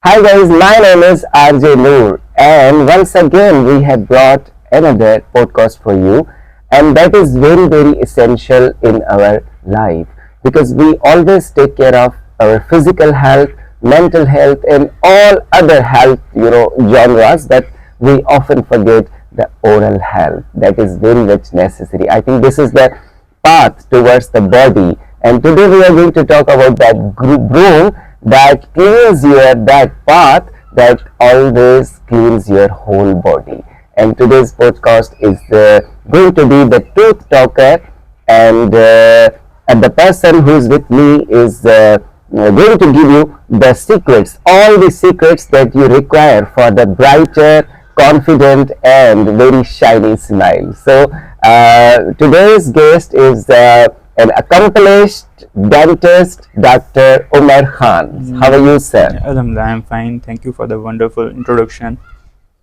Hi guys, my name is RJ Noor, and once again we have brought another podcast for you, and that is very essential in our life because we always take care of our physical health, mental health, and all other health genres, but we often forget the oral health. That is very much necessary. I think this is the path towards the body, and today we are going to talk about that broom that cleans your that path that always cleans your whole body. And today's podcast is going to be the tooth talker, and the person who is with me is going to give you the secrets, all the secrets that you require for the brighter, confident, and very shiny smile. So today's guest is an accomplished dentist, Dr. Umar Khan. How are you, sir? Alhamdulillah, I'm fine. Thank you for the wonderful introduction.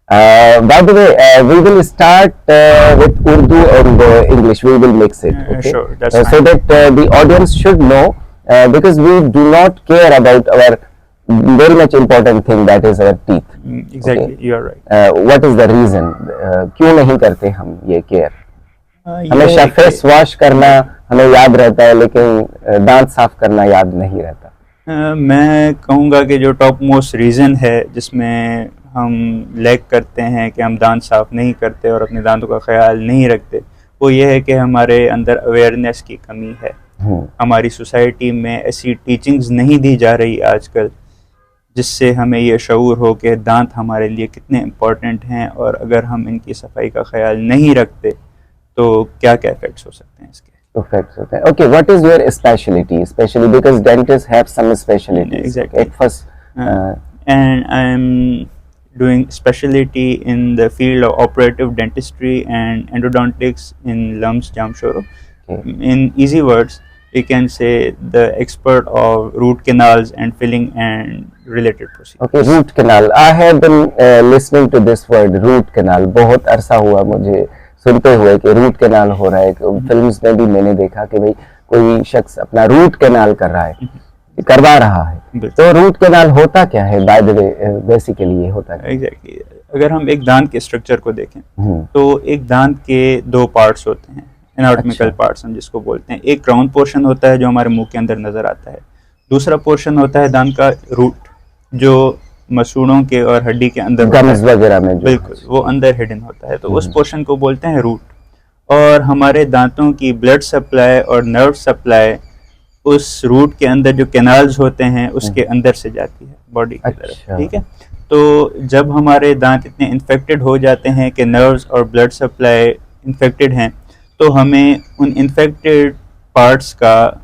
By the way, we will start with Urdu and English. We will mix it. Okay? Sure, that's so fine. that the audience should know, because we do not care about our very much important thing, that is our teeth. Exactly, Okay. you are right. What is the reason? क्यों नहीं करते हम ये care? ये हमेशा है कि- face wash करना हमें याद रहता है, लेकिन दांत साफ करना याद नहीं रहता. मैं कहूँगा कि जो टॉप मोस्ट रीज़न है जिसमें हम लैग करते हैं कि हम दांत साफ नहीं करते और अपने दांतों का ख्याल नहीं रखते, वो ये है कि हमारे अंदर अवेयरनेस की कमी है. हमारी सोसाइटी में ऐसी टीचिंग्स नहीं दी जा रही आजकल जिससे हमें ये शऊर हो कि दांत हमारे लिए कितने इम्पोर्टेंट हैं, और अगर हम इनकी सफाई का ख्याल नहीं रखते तो क्या क्या इफेक्ट्स हो सकते हैं इसके. Perfect. Okay, what is your specialty? Especially because dentists have some specialties. Exactly. At first, And I'm doing specialty in the field of operative dentistry and endodontics in LUMS Jamshoro. okay. In easy words, we can say the expert of root canals and filling and related procedures. Okay, root canal. I have been listening to this word root canal. बहुत अरसा हुआ मुझे सुनते हुए कि root canal हो रहा है. फिल्म्स में भी मैंने देखा कि भाई कोई शख्स अपना रूट कैनाल कर रहा है, करवा रहा है. बिल्कुल. तो रूट कैनाल होता क्या है? बाय द वे, बेसिकली ये होता है. Exactly. अगर हम एक दांत के स्ट्रक्चर को देखें हम्म, तो एक दांत के दो पार्ट्स होते हैं, एनाटॉमिकल अच्छा. पार्ट्स हम जिसको बोलते हैं. एक क्राउन पोर्शन होता है जो हमारे मुंह के अंदर नजर आता है. दूसरा पोर्शन होता है दांत का रूट, जो मसूड़ों के और हड्डी के अंदर होता गम्स है. वगैरह में जो बिल्कुल, वो अंदर हिडन होता है. तो उस हम्म. पोर्शन को बोलते हैं रूट. और हमारे दांतों की ब्लड सप्लाई और नर्व सप्लाई उस रूट के अंदर जो कैनाल्स होते हैं उसके अंदर से जाती है बॉडी की तरफ. अच्छा. ठीक है. तो जब हमारे दांत इतने इन्फेक्टेड हो जाते हैं कि नर्व्स और ब्लड सप्लाई इन्फेक्टेड हैं, तो हमें उन इन्फेक्टेड पार्ट्स का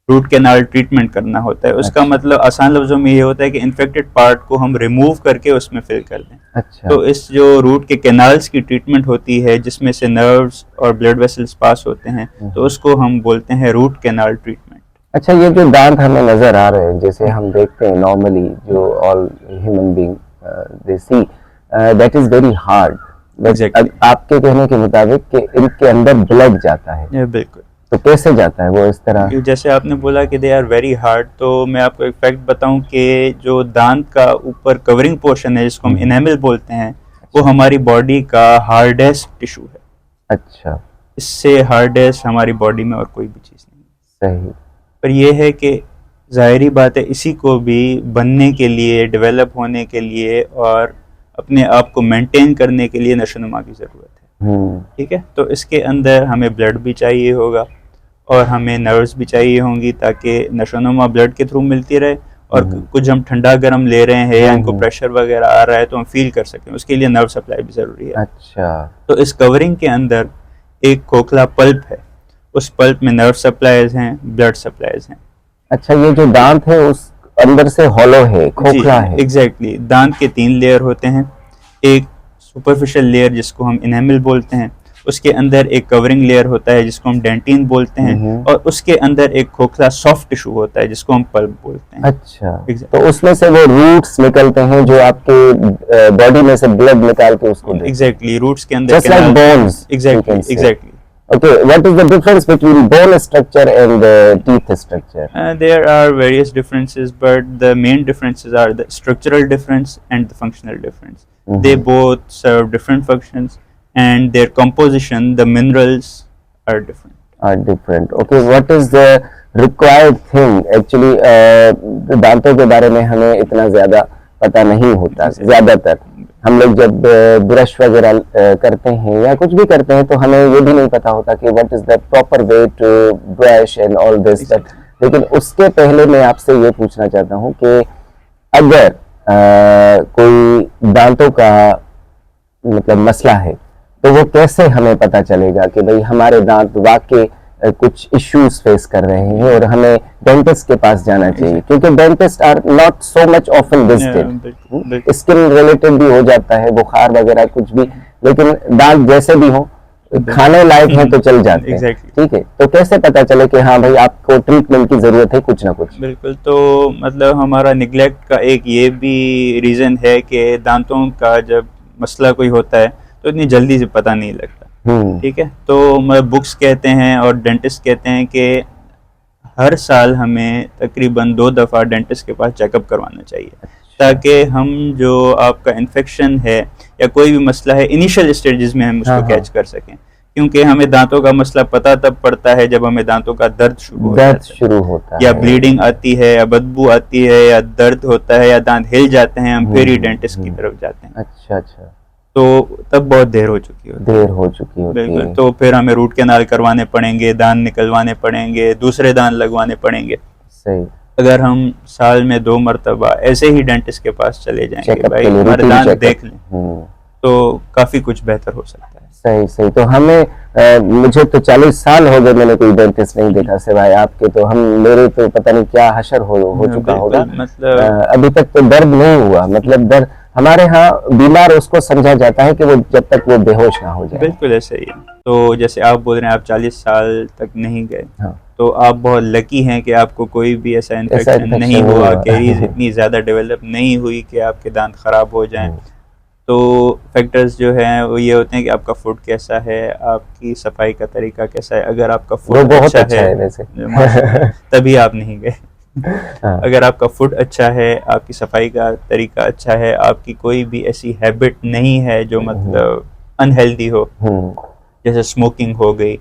रूट कैनाल ट्रीटमेंट करना होता है. उसका अच्छा. मतलब आसान लफ्जों में ये होता है कि इन्फेक्टेड पार्ट को हम रिमूव करके उसमें फिल कर दें. अच्छा. तो इस जो रूट के कैनाल्स की ट्रीटमेंट होती है जिसमें से नर्व्स और ब्लड वेसल्स पास होते हैं, तो उसको हम बोलते हैं रूट कैनाल ट्रीटमेंट. अच्छा, ये जो दांत हमें नजर आ रहे हैं, जैसे हम देखते हैं नॉर्मली जो all human being they see, that is very hard. Exactly. आपके कहने के मुताबिक कि इनके अंदर ब्लड जाता है, ये बिल्कुल. तो कैसे जाता है वो इस तरह? जैसे आपने बोला कि दे आर वेरी हार्ड, तो मैं आपको एक फैक्ट बताऊं कि जो दांत का ऊपर कवरिंग पोर्शन है जिसको हम इनेमल बोलते हैं, वो हमारी बॉडी का हार्डेस्ट टिश्यू है. अच्छा, इससे हार्डेस्ट हमारी बॉडी में और कोई भी चीज़ नहीं है. सही. पर यह है कि ज़ाहिरी बात है, इसी को भी बनने के लिए, डेवलप होने के लिए और अपने आप को मेंटेन करने के लिए नशोनुमा की ज़रूरत है. ठीक है. तो इसके अंदर हमें ब्लड भी चाहिए होगा और हमें नर्व्स भी चाहिए होंगी ताकि नशोनुमा ब्लड के थ्रू मिलती रहे, और कुछ हम ठंडा गर्म ले रहे हैं या इनको प्रेशर वगैरह आ रहा है तो हम फील कर सकें, उसके लिए नर्व सप्लाई भी ज़रूरी है. अच्छा. तो इस कवरिंग के अंदर एक खोखला पल्प है, उस पल्प में नर्व सप्लाईज हैं, ब्लड सप्लाईज हैं. अच्छा, ये जो दांत है उस अंदर से हॉलो है, खोखला है. एग्जैक्टली. दांत के 3 लेयर होते हैं. एक सुपरफिशियल लेयर जिसको हम इनेमल बोलते हैं, उसके अंदर एक कवरिंग लेयर होता है जिसको हम डेंटिन बोलते हैं, और उसके अंदर एक खोखला सॉफ्ट टिश्यू होता है जिसको हम पल्प बोलते हैं. अच्छा. Exactly. तो उसमें से वो रूट्स निकलते हैं जो आपके बॉडी में से ब्लड निकाल के उसको देते हैं. एग्जैक्टली. रूट्स के अंदर Just like bones, you can say. Exactly. Okay, what is the difference between bone structure and teeth structure? There are various differences, but the main differences are the structural difference and the functional difference. They both serve different functions, and their composition, the minerals, are different. Are different. Okay, what is the required thing? Actually, दांतों के बारे में हमें इतना ज़्यादा पता नहीं होता. ज़्यादातर हम लोग जब ब्रश वगैरह करते हैं या कुछ भी करते हैं तो हमें ये भी नहीं पता होता कि what is the proper way to brush and all this that. लेकिन उसके पहले मैं आपसे ये पूछना चाहता हूँ कि अगर कोई दांतों का मतलब मसला है तो वो कैसे हमें पता चलेगा कि भाई हमारे दांत वाकई कुछ इश्यूज फेस कर रहे हैं और हमें डेंटिस्ट के पास जाना चाहिए, क्योंकि dentist are not so much often visited. Skin related भी हो जाता है, बुखार वगैरह कुछ भी, लेकिन दांत जैसे भी हो खाने लायक है तो चल जाते हैं. ठीक है, तो कैसे पता चले कि हाँ भाई आपको ट्रीटमेंट की जरूरत है कुछ ना कुछ? बिल्कुल, तो मतलब हमारा निगलेक्ट का एक ये भी रीजन है कि दांतों का जब मसला कोई होता है तो इतनी जल्दी से पता नहीं लगता. ठीक है, तो बुक्स कहते हैं और डेंटिस्ट कहते हैं कि हर साल हमें तकरीबन 2 दफ़ा डेंटिस्ट के पास चेकअप करवाना चाहिए, ताकि हम जो आपका इन्फेक्शन है या कोई भी मसला है इनिशियल स्टेजेस में हम उसको कैच कर सकें. क्योंकि हमें दांतों का मसला पता तब पड़ता है जब हमें दांतों का दर्द शुरू होता है या ब्लीडिंग आती है या बदबू आती है या दर्द होता है या दांत हिल जाते हैं, हम फिर ही डेंटिस्ट की तरफ जाते हैं. अच्छा, तो तब बहुत देर हो चुकी होती है. तो फिर हमें रूट कैनाल करवाने पड़ेंगे, दांत निकलवाने पड़ेंगे, दूसरे दांत लगवाने पड़ेंगे. सही. अगर हम साल में 2 मरतबा ऐसे ही डेंटिस्ट के पास चले जाएंगे, भाई हमारे दांत देख लें, तो काफी कुछ बेहतर हो सकता है. सही. तो हमें मुझे तो 40 साल हो गए मैंने कोई डेंटिस्ट नहीं देखा सिवाय आपके. तो मेरे तो पता नहीं क्या हशर हो चुका होगा. मतलब अभी तक तो दर्द नहीं हुआ. मतलब दर्द हमारे यहाँ बीमार उसको समझा जाता है कि वो जब तक वो बेहोश ना हो जाए. बिल्कुल ऐसे ही है. तो जैसे आप बोल रहे हैं आप 40 साल तक नहीं गए, तो आप बहुत लकी हैं कि आपको कोई भी ऐसा इन्फेक्शन नहीं हुआ, कैरीज इतनी ज़्यादा डेवलप नहीं हुई कि आपके दांत ख़राब हो जाएं. तो फैक्टर्स जो हैं वो ये होते हैं कि आपका फूड कैसा है, आपकी सफाई का तरीका कैसा है. अगर आपका फूड अच्छा है वैसे तभी आप नहीं गए. अगर आपका फूड अच्छा है, आपकी सफाई का तरीका अच्छा है, आपकी कोई भी ऐसी हैबिट नहीं है जो मतलब अनहेल्दी हो, जैसे स्मोकिंग हो गई,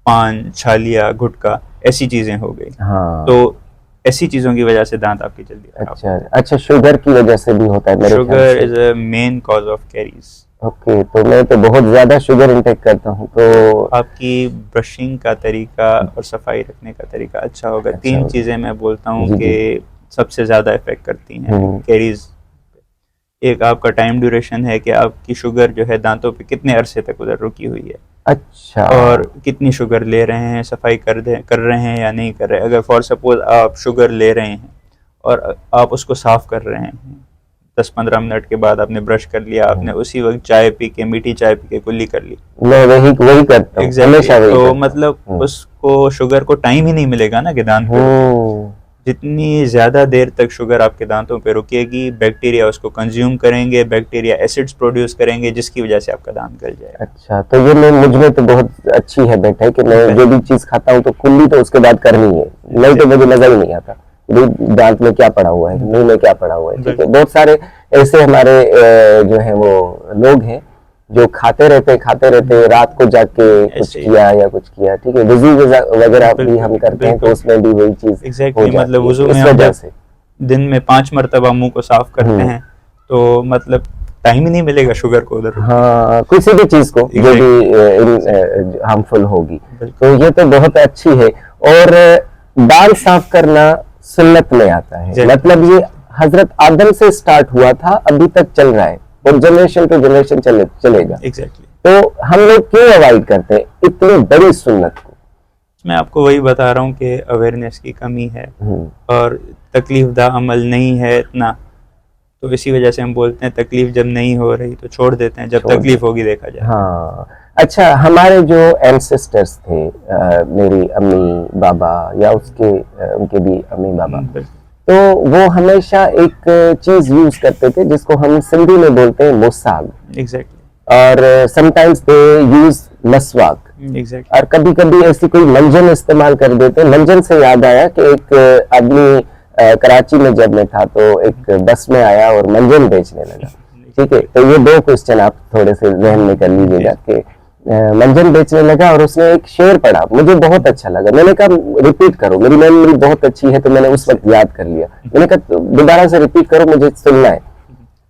पान, छालिया, गुटखा, ऐसी चीजें हो गई, तो ऐसी चीजों की वजह से दांत आपकी जल्दी खराब. अच्छा, शुगर की वजह से भी होता है मेरे ख्याल से. Sugar is a main cause of carries. Okay, तो मैं तो बहुत ज्यादा शुगर इंटेक करता हूँ. तो आपकी ब्रशिंग का तरीका और सफाई रखने का तरीका अच्छा होगा. 3 चीजें मैं बोलता हूँ कि सबसे ज्यादा इफेक्ट करती हैं कैरीज. एक आपका टाइम ड्यूरेशन है कि आपकी शुगर जो है दांतों पे कितने अरसे तक उधर रुकी हुई है. अच्छा. और कितनी शुगर ले रहे हैं, सफाई कर रहे हैं या नहीं कर रहे. अगर फॉर सपोज आप शुगर ले रहे हैं और आप उसको साफ कर रहे हैं, 10-15 मिनट के बाद आपने ब्रश कर लिया, आपने उसी वक्त चाय पी के, मीठी चाय पी के कुल्ली कर ली. मैं वही करता हूं. Exactly. तो मतलब उसको शुगर को टाइम ही नहीं मिलेगा ना कि दांत पे. जितनी ज्यादा देर तक शुगर आपके दांतों पे रुकेगी, बैक्टीरिया उसको कंज्यूम करेंगे, बैक्टीरिया एसिड्स प्रोड्यूस करेंगे, जिसकी वजह से आपका दांत गल जाएगा. अच्छा, तो ये मुझ में तो बहुत अच्छी हैबिट है कि मैं जो भी चीज खाता हूँ तो कुल्ली तो उसके बाद करनी है, नहीं तो मुझे नजर ही नहीं आता दांत में क्या पड़ा हुआ है, मुंह में क्या पड़ा हुआ है. ठीक है, बहुत सारे ऐसे हमारे जो है वो लोग हैं जो खाते रहते रात को जाग के कुछ किया या कुछ किया. ठीक है, वुज़ू वगैरह भी हम करते हैं तो उसमें भी वही चीज एग्जैक्टली. मतलब वुज़ू में वजह से दिन में 5 मरतबा मुंह को साफ करते हैं, तो मतलब टाइम ही नहीं मिलेगा शुगर को उधर. हाँ, किसी भी चीज को जो भी हार्मफुल होगी. तो ये तो बहुत अच्छी है. और दांत साफ करना सुन्नत में आता है. मतलब ये हजरत आदम से स्टार्ट हुआ था, अभी तक चल रहा है और जनरेशन टू जनरेशन चलेगा. एग्जैक्टली. तो हम लोग क्यों अवॉइड करते हैं इतनी बड़ी सुन्नत को? मैं आपको वही बता रहा हूँ कि अवेयरनेस की कमी है और तकलीफदा अमल नहीं है इतना. तो इसी वजह से हम बोलते हैं तकलीफ जब नहीं हो रही तो छोड़ देते हैं, जब तकलीफ होगी देखा जाए. हाँ. अच्छा, हमारे जो एंसेस्टर्स थे, मेरी अम्मी बाबा या उनके भी अम्मी बाबा, तो वो हमेशा एक चीज यूज करते थे जिसको हम सिंधी में बोलते हैं मोसाग. एग्जैक्टली. और समटाइम्स दे यूज मसवाक, एग्जैक्टली। और कभी कभी ऐसी कोई मंजन इस्तेमाल कर देते हैं। मंजन से याद आया कि एक आदमी कराची में जब मैं था तो एक बस में आया और मंजन बेचने लगा। ठीक है, तो ये दो क्वेश्चन आप थोड़े से जहन में कर लीजिएगा कि मंजन बेचने लगा और उसने एक शेर पढ़ा, मुझे बहुत अच्छा लगा। मैंने कहा रिपीट करो, मेरी मेमोरी बहुत अच्छी है तो मैंने उस वक्त याद कर लिया। मैंने कहा दोबारा से रिपीट करो, मुझे सुनना है।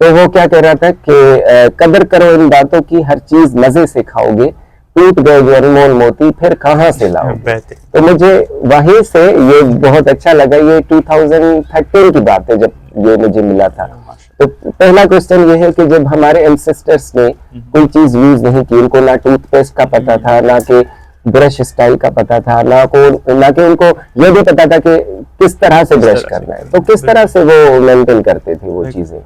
तो वो क्या कह रहा था कि कदर करो इन बातों की, हर चीज मजे से खाओगे, टूट गए जो अनमोल मोती फिर कहाँ से लाओगे। तो मुझे वहीं से ये बहुत अच्छा लगा। ये 2013 की बात है जब ये मुझे मिला था। तो पहला क्वेश्चन ये है कि जब हमारे एंसेस्टर्स ने कोई चीज यूज नहीं की, उनको ना टूथपेस्ट का पता था, ना कि ब्रश स्टाइल का पता था, ना कि उनको ये भी पता था कि किस तरह से ब्रश करना है, तो किस तरह से वो मेंटेन करते थे वो चीजें।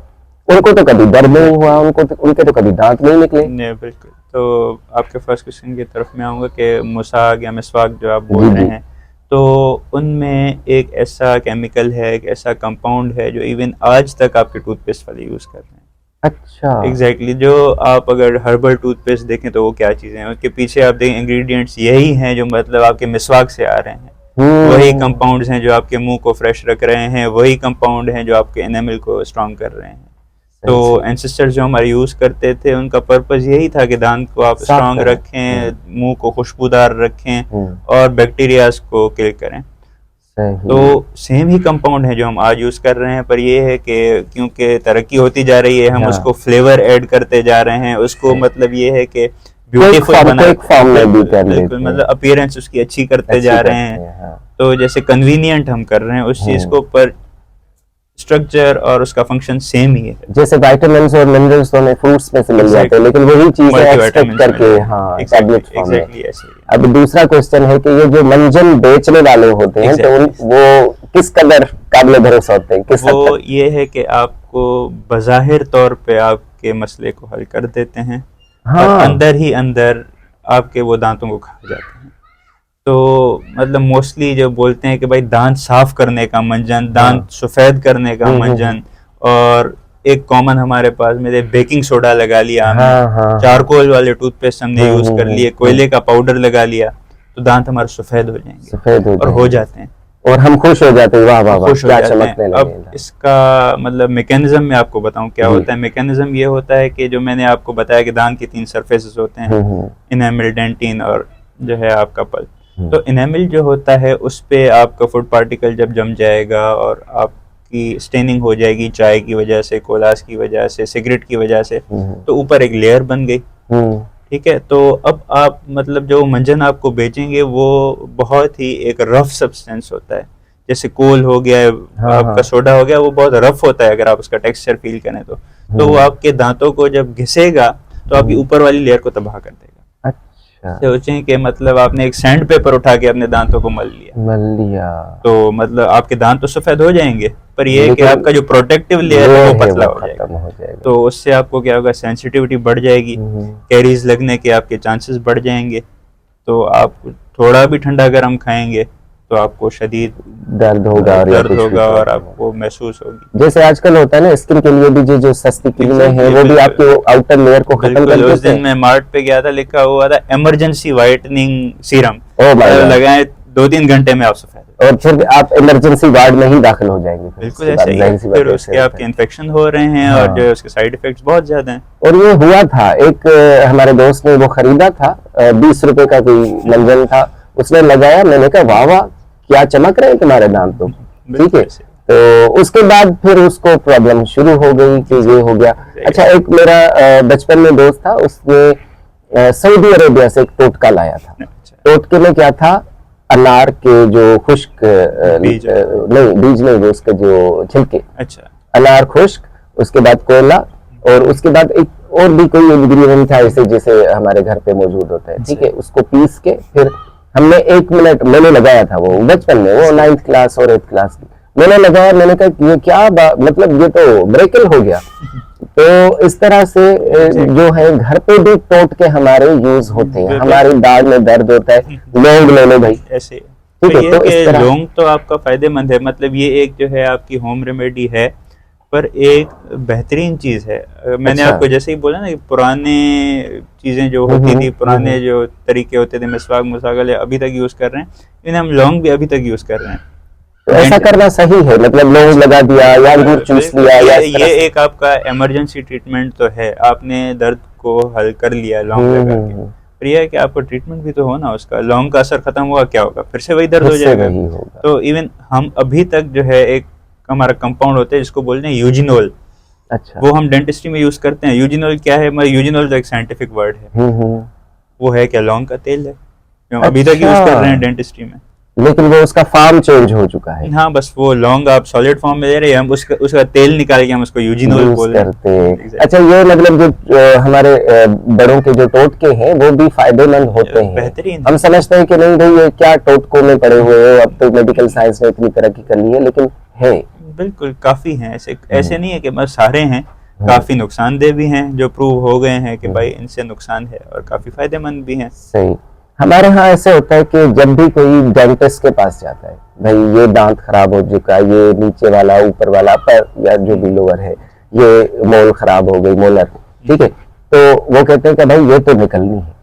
उनको तो कभी दर्द नहीं हुआ, उनके तो कभी दांत नहीं निकले। बिल्कुल। तो आपके फर्स्ट क्वेश्चन की तरफ मैं आऊँगा कि मुसाक या मिसवाक जो आप बोल रहे हैं, तो उनमें एक ऐसा केमिकल है, एक ऐसा कंपाउंड है जो इवन आज तक आपके टूथपेस्ट वाले यूज़ कर रहे हैं। अच्छा। एग्जैक्टली। जो आप अगर हर्बल टूथपेस्ट देखें तो वो क्या चीज़ें हैं, उसके पीछे आप देखें इंग्रेडिएंट्स यही हैं जो मतलब आपके मिसवाक से आ रहे हैं। वही कंपाउंड्स हैं जो आपके मुंह को फ्रेश रख रहे हैं, वही कंपाउंड हैं जो आपके एनामल को स्ट्रॉन्ग कर रहे हैं। तो एंसेस्टर्स जो हमारे यूज करते थे उनका पर्पस यही था कि दांत को आप स्ट्रांग रखें, मुंह को खुशबूदार रखें और बैक्टीरियाज को किल करें। तो सेम ही कंपाउंड है जो हम आज यूज कर रहे हैं, पर ये है कि क्योंकि तरक्की होती जा रही है हम उसको फ्लेवर ऐड करते जा रहे हैं, उसको मतलब ये है कि ब्यूटीफुल मतलब अपीयरेंस उसकी अच्छी करते जा रहे हैं। तो जैसे कन्वीनियंट हम कर रहे हैं उस चीज को, पर स्ट्रक्चर और उसका फंक्शन सेम ही है। जैसे विटामिन्स और मिनरल्स तो हमें फ्रूट्स में से मिल जाते हैं, लेकिन वही चीजें एक्सट्रैक्ट करके टैबलेट फॉर्म में। अब दूसरा क्वेश्चन है कि ये जो मंजन बेचने वाले होते हैं तो वो किस कदर काबिल भरोसा होते हैं? किस वो ये है कि आपको बज़ाहिर तौर पे आपके मसले को हल कर देते हैं, और अंदर ही अंदर आपके वो दांतों को खा जाते हैं। तो मतलब मोस्टली जो बोलते हैं कि भाई दांत साफ करने का मंजन, दांत सफेद करने का मंजन, और एक कॉमन हमारे पास में बेकिंग सोडा लगा लिया, चारकोल वाले टूथपेस्ट हमने यूज कर लिए, कोयले का पाउडर लगा लिया, तो दांत हमारे सफेद हो जाएंगे और हो जाते हैं और हम खुश हो जाते हैं, वाह वाह खुश हो जाते हैं। अब इसका मतलब मैकेनिज्म मैं आपको बताऊं क्या होता है। मैकेनिज्म ये होता है कि जो मैंने आपको बताया कि दांत के 3 सरफेसेस होते हैं, इनेमल, डेंटिन और जो है आपका पल्प। तो इनेमल जो होता है उस पे आपका फूड पार्टिकल जब जम जाएगा और आपकी स्टेनिंग हो जाएगी चाय की वजह से, कोलास की वजह से, सिगरेट की वजह से, तो ऊपर एक लेयर बन गई। ठीक है, तो अब आप मतलब जो मंजन आपको बेचेंगे वो बहुत ही एक रफ सब्सटेंस होता है, जैसे कोल हो गया, आपका सोडा हो गया, वो बहुत रफ होता है अगर आप उसका टेक्सचर फील करें तो वो आपके दांतों को जब घिसेगा तो आपकी ऊपर वाली लेयर को तबाह कर देगा। सोचें कि मतलब आपने एक सैंड पेपर उठा के अपने दांतों को मल लिया तो मतलब आपके दांत तो सफेद हो जाएंगे, पर ये है कि आपका जो प्रोटेक्टिव लेयर है वो पतला हो जाएगा। तो उससे आपको क्या होगा, सेंसिटिविटी बढ़ जाएगी, कैरीज लगने के आपके चांसेस बढ़ जाएंगे। तो आप थोड़ा भी ठंडा गर्म खाएंगे तो आपको शदीद दर्द होगा और आपको महसूस होगी। जैसे आजकल होता है ना, स्किन के लिए भी जो सस्ती क्रीमें हैं वो भी आपके आउटर लेयर को खत्म कर देते हैं। उस दिन मैं मार्ट पे गया था, लिखा हुआ था इमरजेंसी वाइटनिंग सीरम, लगाएं 2-3 घंटे में आप सफेद, और फिर आप इमरजेंसी वार्ड में ही दाखिल हो जाएंगे। बिल्कुल ऐसे ही। फिर उसके आपके इन्फेक्शन हो रहे हैं और जो उसके साइड इफेक्ट्स बहुत ज्यादा हैं। और ये हुआ था, एक हमारे दोस्त ने वो खरीदा था, 20 रुपए का कोई मंजन था, उसने लगाया, मैंने कहा वाह वाह क्या चमक रहे हैं तुम्हारे दांत तो। ठीक है, तो उसके बाद फिर उसको प्रॉब्लम शुरू हो गई कि ये हो गया। अच्छा, एक मेरा बचपन में दोस्त था, उसने सऊदी अरेबिया से एक टोटका लाया था। टोटके में क्या था, अनार के जो खुश्क बीज नहीं, वो उसके जो छिलके, अच्छा, अनार खुश्क, उसके बाद कोयला, और उसके बाद एक और भी कोई इंग्रेडिएंट था ऐसे जैसे हमारे घर पे मौजूद होता है। ठीक है, उसको पीस के फिर हमने 1 मिनट मैंने लगाया था, वो बचपन में, वो 9th क्लास और 8th क्लास की, मैंने लगाया, मैंने कहा ये क्या मतलब ये तो ब्रेकल हो गया। तो इस तरह से जो है घर पे भी टोट के हमारे यूज होते हैं, हमारी दाढ़ में दर्द होता है, लौंग ले लो भाई ऐसे। ठीक है, तो इस तरह लौंग तो आपका फायदेमंद है, मतलब ये एक जो है आपकी होम रेमेडी है पर एक बेहतरीन चीज़ है। मैंने अच्छा। आपको जैसे ही बोला ना कि पुराने चीज़ें जो होती थी, पुराने जो तरीके होते थे, मिसवाक मुसाकल अभी तक यूज़ कर रहे हैं, इन्हें हम लौंग भी अभी तक यूज़ कर रहे हैं। तो ऐसा करना सही है, मतलब लौंग लगा दिया या अंगूर चूस बिल्कुल, लिया या इस तरह ये से। एक आपका इमरजेंसी ट्रीटमेंट तो है, आपने दर्द को हल कर लिया लौंग लगा के, पर यह है कि आपको ट्रीटमेंट भी तो हो ना उसका। लौंग का असर खत्म हुआ, क्या होगा, फिर से वही दर्द फिर हो से जाएगा। वही होगा। तो इवन हम अभी तक जो है एक हमारा कंपाउंड होता है जिसको बोलते हैं यूजिनोल, अच्छा। वो हम डेंटिस्ट्री में यूज करते हैं। यूजिनोल क्या है, मतलब यूजिनोल तो एक साइंटिफिक वर्ड है, हम्म। वो है क्या, लौंग का तेल है जो हम अभी तक यूज कर रहे हैं अच्छा, डेंटिस्ट्री में। लेकिन वो उसका फार्म चेंज हो चुका है, हाँ, बस वो लौंग आप सॉलिड फॉर्म में दे रहे हैं, हम उसका तेल निकाल के हम उसको यूजिनोल यूज बोल रहे हैं। करते। Exactly. अच्छा, ये मतलब जो हमारे बड़ों के जो टोटके हैं वो भी फायदेमंद होते हैं। बेहतरीन हम है। समझते हैं कि नहीं भाई ये क्या टोटकों में पड़े हुए हो, अब तो मेडिकल साइंस ने इतनी तरक्की कर ली है, लेकिन है। बिल्कुल काफी हैं ऐसे, ऐसे नहीं है कि बस सारे हैं, हम्म। काफी नुकसानदेह भी हैं जो प्रूव हो गए हैं कि भाई इनसे नुकसान है, और काफी फायदेमंद भी हैं। सही। हमारे यहाँ ऐसे होता है कि जब भी कोई डेंटिस्ट के पास जाता है, भाई ये दांत खराब हो चुका है, ये नीचे वाला, ऊपर वाला, पर या जो भी लोअर है, ये मोल खराब हो गई, मोलर, ठीक है, तो वो कहते हैं कि भाई ये तो निकलनी है,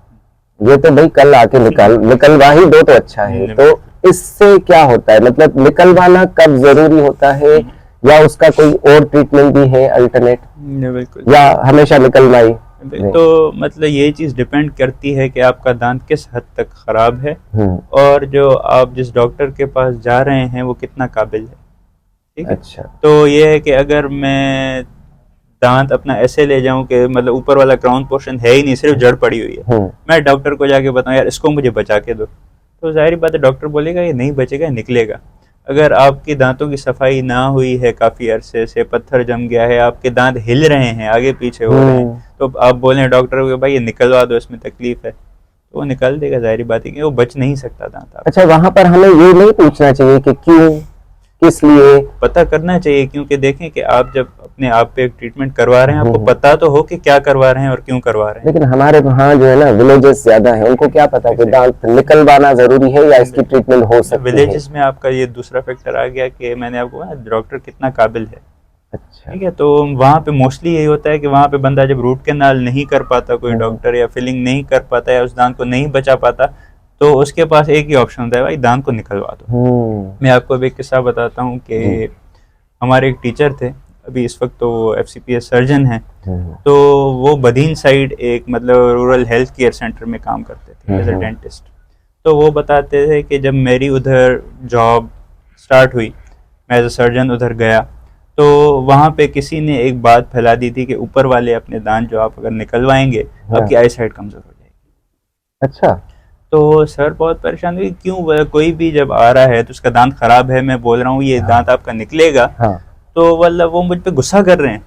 ये तो भाई कल आके निकलवा ही दो तो अच्छा है। तो इससे क्या होता है, मतलब निकलवाना कब जरूरी होता है, या उसका कोई और ट्रीटमेंट भी है अल्टरनेट, बिल्कुल। या हमेशा निकलना ही? तो मतलब ये चीज डिपेंड करती है कि आपका दांत किस हद तक खराब है, हम्म। और जो आप जिस डॉक्टर के पास जा रहे हैं वो कितना काबिल है। ठीक है। अच्छा। तो ये है कि अगर मैं दांत अपना ऐसे ले जाऊं कि मतलब ऊपर वाला क्राउन पोर्शन है ही नहीं, सिर्फ जड़ पड़ी हुई है, मैं डॉक्टर को जाके बताऊं यार इसको मुझे बचा के दो, तो जाहिर बात है डॉक्टर बोलेगा ये नहीं बचेगा, निकलेगा। अगर आपकी दांतों की सफाई ना हुई है, काफी अरसे से पत्थर जम गया है, आपके दांत हिल रहे हैं, आगे पीछे हो रहे हैं, तो आप बोलें डॉक्टर को भाई ये निकलवा दो, इसमें तकलीफ है, तो वो निकाल देगा, जाहिर बात है कि वो बच नहीं सकता दांत आपका। अच्छा, वहां पर हमें ये नहीं पूछना चाहिए कि क्यों, किस लिए? पता करना चाहिए, क्योंकि देखें कि आप जब अपने आप पे एक ट्रीटमेंट करवा रहे हैं, आपको हम्म। पता तो हो कि क्या करवा रहे हैं और क्यों करवा रहे हैं। लेकिन हमारे वहाँ जो है ना विलेजेस ज्यादा है, उनको क्या पता कि दांत निकलवाना जरूरी है या इसकी ट्रीटमेंट हो सकती है। विलेजेस में आपका ये दूसरा फैक्टर आ गया कि मैंने आपको कहा डॉक्टर कितना काबिल है। अच्छा। ठीक है, तो वहाँ पे मोस्टली यही होता है कि वहाँ पे बंदा जब रूट कैनाल नहीं कर पाता कोई डॉक्टर, या फिलिंग नहीं कर पाता, या उस दांत को नहीं बचा पाता, तो उसके पास एक ही ऑप्शन होता है, भाई दांत को निकलवा दो। मैं आपको अभी एक किस्सा बताता हूँ कि हमारे एक टीचर थे, अभी इस वक्त तो वो FCPS सर्जन हैं, तो वो बदीन साइड एक मतलब रूरल हेल्थ केयर सेंटर में काम करते थे एज ए डेंटिस्ट। तो वो बताते थे कि जब मेरी उधर जॉब स्टार्ट हुई, मैं एज ए सर्जन उधर गया, तो वहाँ पे किसी ने एक बात फैला दी थी कि ऊपर वाले अपने दांत जो आप अगर निकलवाएंगे, आपकी आई साइड कमजोर हो जाएगी। अच्छा। तो सर बहुत परेशान हुई, क्यों, कोई भी जब आ रहा है तो उसका दांत खराब है, मैं बोल रहा हूँ ये दांत आपका निकलेगा, तो मतलब वो मुझ पे गुस्सा कर रहे हैं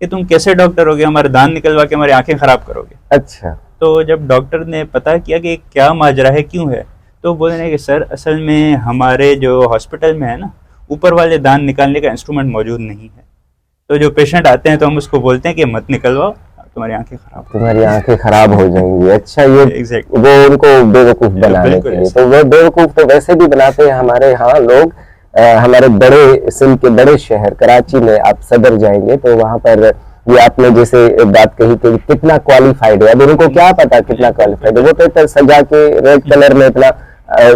कि तुम कैसे डॉक्टर होगे, हमारे दांत निकलवा के हमारी आंखें खराब करोगे। अच्छा। तो जब डॉक्टर ने पता किया कि क्या माजरा है, क्यों है, तो बोल रहे हैं कि सर असल में हमारे जो हॉस्पिटल में है ना, ऊपर वाले दांत निकालने का इंस्ट्रूमेंट मौजूद नहीं है, तो जो पेशेंट आते हैं तो हम उसको बोलते हैं कि मत निकलवाओ, तुम्हारी आंखें खराब हो जाएंगी। अच्छा, ये Exactly. वो उनको बेवकूफ बनाने के लिए, तो वो बेवकूफ तो वैसे भी बनाते हैं हमारे यहाँ लोग। हमारे बड़े सिंध के बड़े शहर कराची में आप सदर जाएंगे तो वहाँ पर ये आपने जैसे बात कही कि कितना क्वालिफाइड है, अब उनको क्या पता कितना क्वालिफाइड है, वो तो इतना सजा के रेड कलर में इतना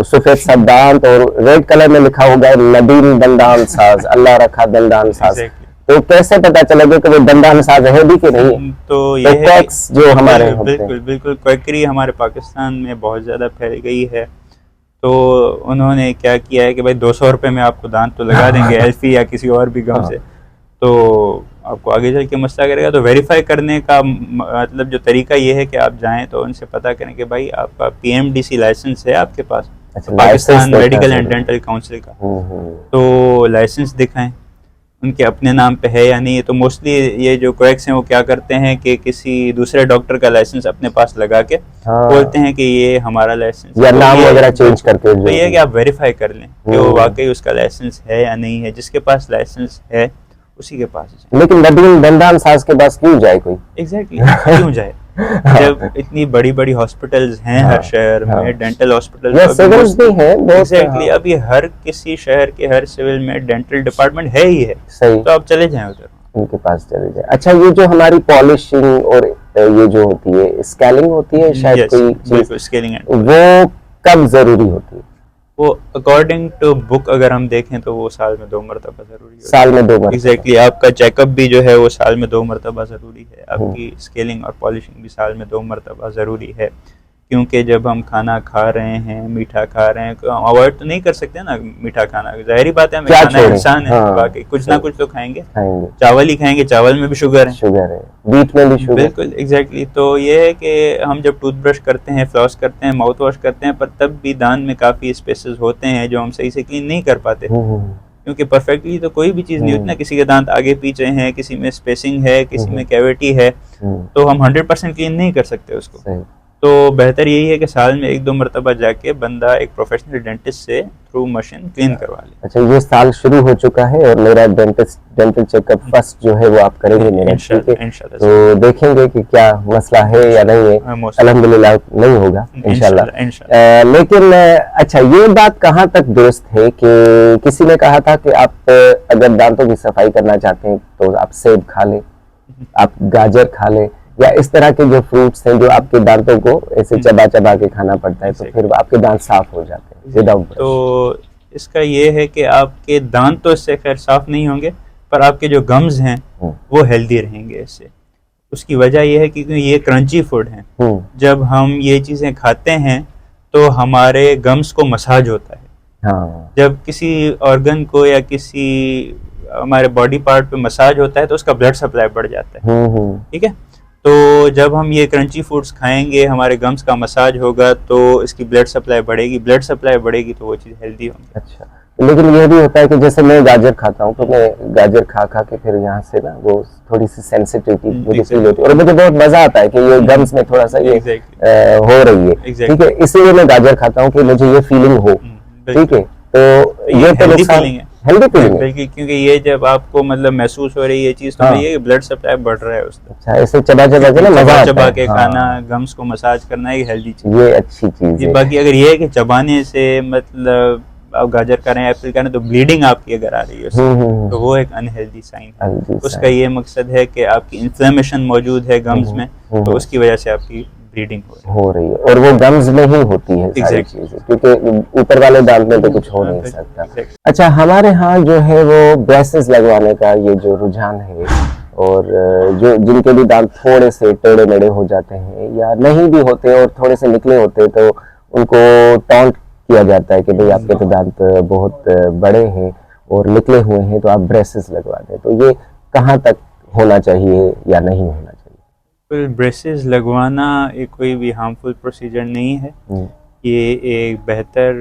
सफेद सा दांत, और रेड कलर में लिखा होगा नदीम दंदान साज, अल्लाह रखा दंदान साज। तो कैसे पता चलेगा कि वो दंदान साज है भी कि नहीं? तो ये टैक्स जो हमारे बिल्कुल क्वैकरी हमारे पाकिस्तान में बहुत ज़्यादा फैल गई है, तो उन्होंने क्या किया है कि भाई 200 रुपये में आपको दांत तो लगा देंगे एल्फी या किसी और भी गम से, तो आपको आगे चल के मसला करेगा। तो वेरीफाई करने का मतलब जो तरीका ये है कि आप जाएं तो उनसे पता करें कि भाई आपका PMDC लाइसेंस है आपके पास, Pakistan Medical and Dental Council का, तो लाइसेंस दिखाएं उनके अपने नाम पे है या नहीं है। तो मोस्टली ये जो क्वैक्स हैं वो क्या करते हैं कि किसी दूसरे डॉक्टर का लाइसेंस अपने पास लगा के बोलते हैं कि ये हमारा लाइसेंस या नाम वगैरह चेंज करके, तो ये है कि आप वेरीफाई कर लें कि वो वाकई उसका लाइसेंस है या नहीं है, जिसके पास लाइसेंस है उसी के पास जाए। लेकिन नदीम दंदान साज के पास क्यों जाए कोई? एग्जैक्टली क्यों जाए जब इतनी बड़ी बड़ी हॉस्पिटल्स हैं हर शहर में, डेंटल हॉस्पिटल भी हैं। एग्जैक्टली, अभी हर किसी शहर के हर सिविल में डेंटल डिपार्टमेंट है ही है, सही। तो आप चले जाएं उधर। उनके पास चले जाए। अच्छा, ये जो हमारी पॉलिशिंग और ये जो होती है स्केलिंग होती है शायद Yes, कोई चीज, बिल्कुल स्केलिंग एंड वो कब जरूरी होती है? वो अकॉर्डिंग टू बुक अगर हम देखें तो वो साल में 2 मरतबा जरूरी होती है। साल में 2 मरतबा? एग्जैक्टली, आपका चेकअप भी जो है वो साल में 2 मरतबा ज़रूरी है, आपकी स्केलिंग और पॉलिशिंग भी साल में 2 मरतबा ज़रूरी है, क्योंकि जब हम खाना खा रहे हैं, मीठा खा रहे हैं, तो हम अवॉइड तो नहीं कर सकते ना मीठा खाना, जाहिर बात है, हमें क्या खाना छोड़ें? इंसान है, हाँ, बाकी कुछ ना सही। कुछ तो खाएंगे, खाएंगे, चावल ही खाएंगे, चावल में भी शुगर है, शुगर है, बीट में भी शुगर। बिल्कुल एग्जैक्टली। तो ये है कि हम जब टूथब्रश करते हैं, फ्लॉस करते हैं, माउथ वॉश करते हैं, पर तब भी दांत में काफ़ी स्पेसेस होते हैं जो हम सही से क्लीन नहीं कर पाते, हम्म, क्योंकि परफेक्टली तो कोई भी चीज़ नहीं होती ना, किसी के दांत आगे पीछे हैं, किसी में स्पेसिंग है, किसी में कैविटी है, तो हम 100% क्लीन नहीं कर सकते उसको। सही। तो बेहतर यही है कि साल में 1-2 मरतबा जाके बंदा एक प्रोफेशनल डेंटिस्ट से थ्रू मशीन क्लीन करवा ले। अच्छा, ये साल शुरू हो चुका है और मेरा डेंटल चेकअप फर्स्ट जो है वो आप करेंगे मेरा, ठीक है? इंशाल्लाह तो देखेंगे कि क्या मसला है या नहीं है। अल्हम्दुलिल्लाह नहीं होगा इंशाल्लाह। लेकिन अच्छा, ये बात कहाँ तक दुरुस्त है कि किसी ने कहा था कि आप अगर दांतों की सफाई करना चाहते हैं तो आप सेब खा लें, आप गाजर खा लें, या इस तरह के जो फ्रूट्स हैं जो आपके दांतों को ऐसे चबा चबा के खाना पड़ता है, तो फिर आपके दांत साफ हो जाते हैं विदाउट ब्रश। तो इसका ये है कि आपके दांत तो इससे खैर साफ नहीं होंगे, पर आपके जो गम्स हैं वो हेल्दी रहेंगे इससे। उसकी वजह यह है कि ये क्रंची फूड है, जब हम ये चीज़ें खाते हैं तो हमारे गम्स को मसाज होता है। हाँ। जब किसी ऑर्गन को या किसी हमारे बॉडी पार्ट पे मसाज होता है तो उसका ब्लड सप्लाई बढ़ जाता है, ठीक है? तो जब हम ये क्रंची फूड्स खाएंगे, हमारे गम्स का मसाज होगा तो इसकी ब्लड सप्लाई बढ़ेगी, ब्लड सप्लाई बढ़ेगी तो वो चीज़ हेल्दी होगी। अच्छा, लेकिन ये भी होता है कि जैसे मैं गाजर खाता हूँ तो मैं गाजर खा खा के फिर यहाँ से ना वो थोड़ी सी सेंसिटिविटी मुझे फील होती है और मुझे बहुत मजा आता है कि ये गम्स में थोड़ा सा ये हो रही है, ठीक है? इसलिए मैं गाजर खाता हूँ कि मुझे ये फीलिंग हो, ठीक है? तो ये तो नुकसान है, हेल्दी फीलिंग है, क्योंकि ये जब आपको मतलब महसूस हो रही है ये चीज, तो ये ब्लड सप्लाई बढ़ रहा है उसमें। अच्छा, ऐसे चबा चबा के ना मजा आता है, चबा के खाना, गम्स को मसाज करना एक हेल्दी चीज, ये अच्छी चीज है। बाकी अगर ये है कि चबाने से मतलब आप गाजर खा रहे हैं, एप्पल खा रहे हैं, तो ब्लीडिंग आपकी अगर आ रही है तो वो एक अनहेल्दी साइन है। उसका ये मकसद है कि आपकी इन्फ्लेमेशन मौजूद है गम्स में, तो उसकी वजह से आपकी ब्लीडिंग हो रही है, और वो गम्स में ही होती है सारी चीजें, क्योंकि ऊपर वाले दांत में तो कुछ हो नहीं सकता। अच्छा, हमारे यहाँ जो है वो ब्रेसेस लगवाने का ये जो रुझान है, और जो जिनके भी दांत थोड़े से टेढ़े मेढ़े हो जाते हैं या नहीं भी होते और थोड़े से निकले होते हैं, तो उनको टॉन्ट किया जाता है कि भाई आपके तो दांत बहुत बड़े हैं और निकले हुए हैं, तो आप ब्रेसेस लगवा दें। तो ये कहाँ तक होना चाहिए या नहीं होना चाहिए? ब्रेसेस लगवाना एक कोई भी हार्मफुल प्रोसीजर नहीं है, ये एक बेहतर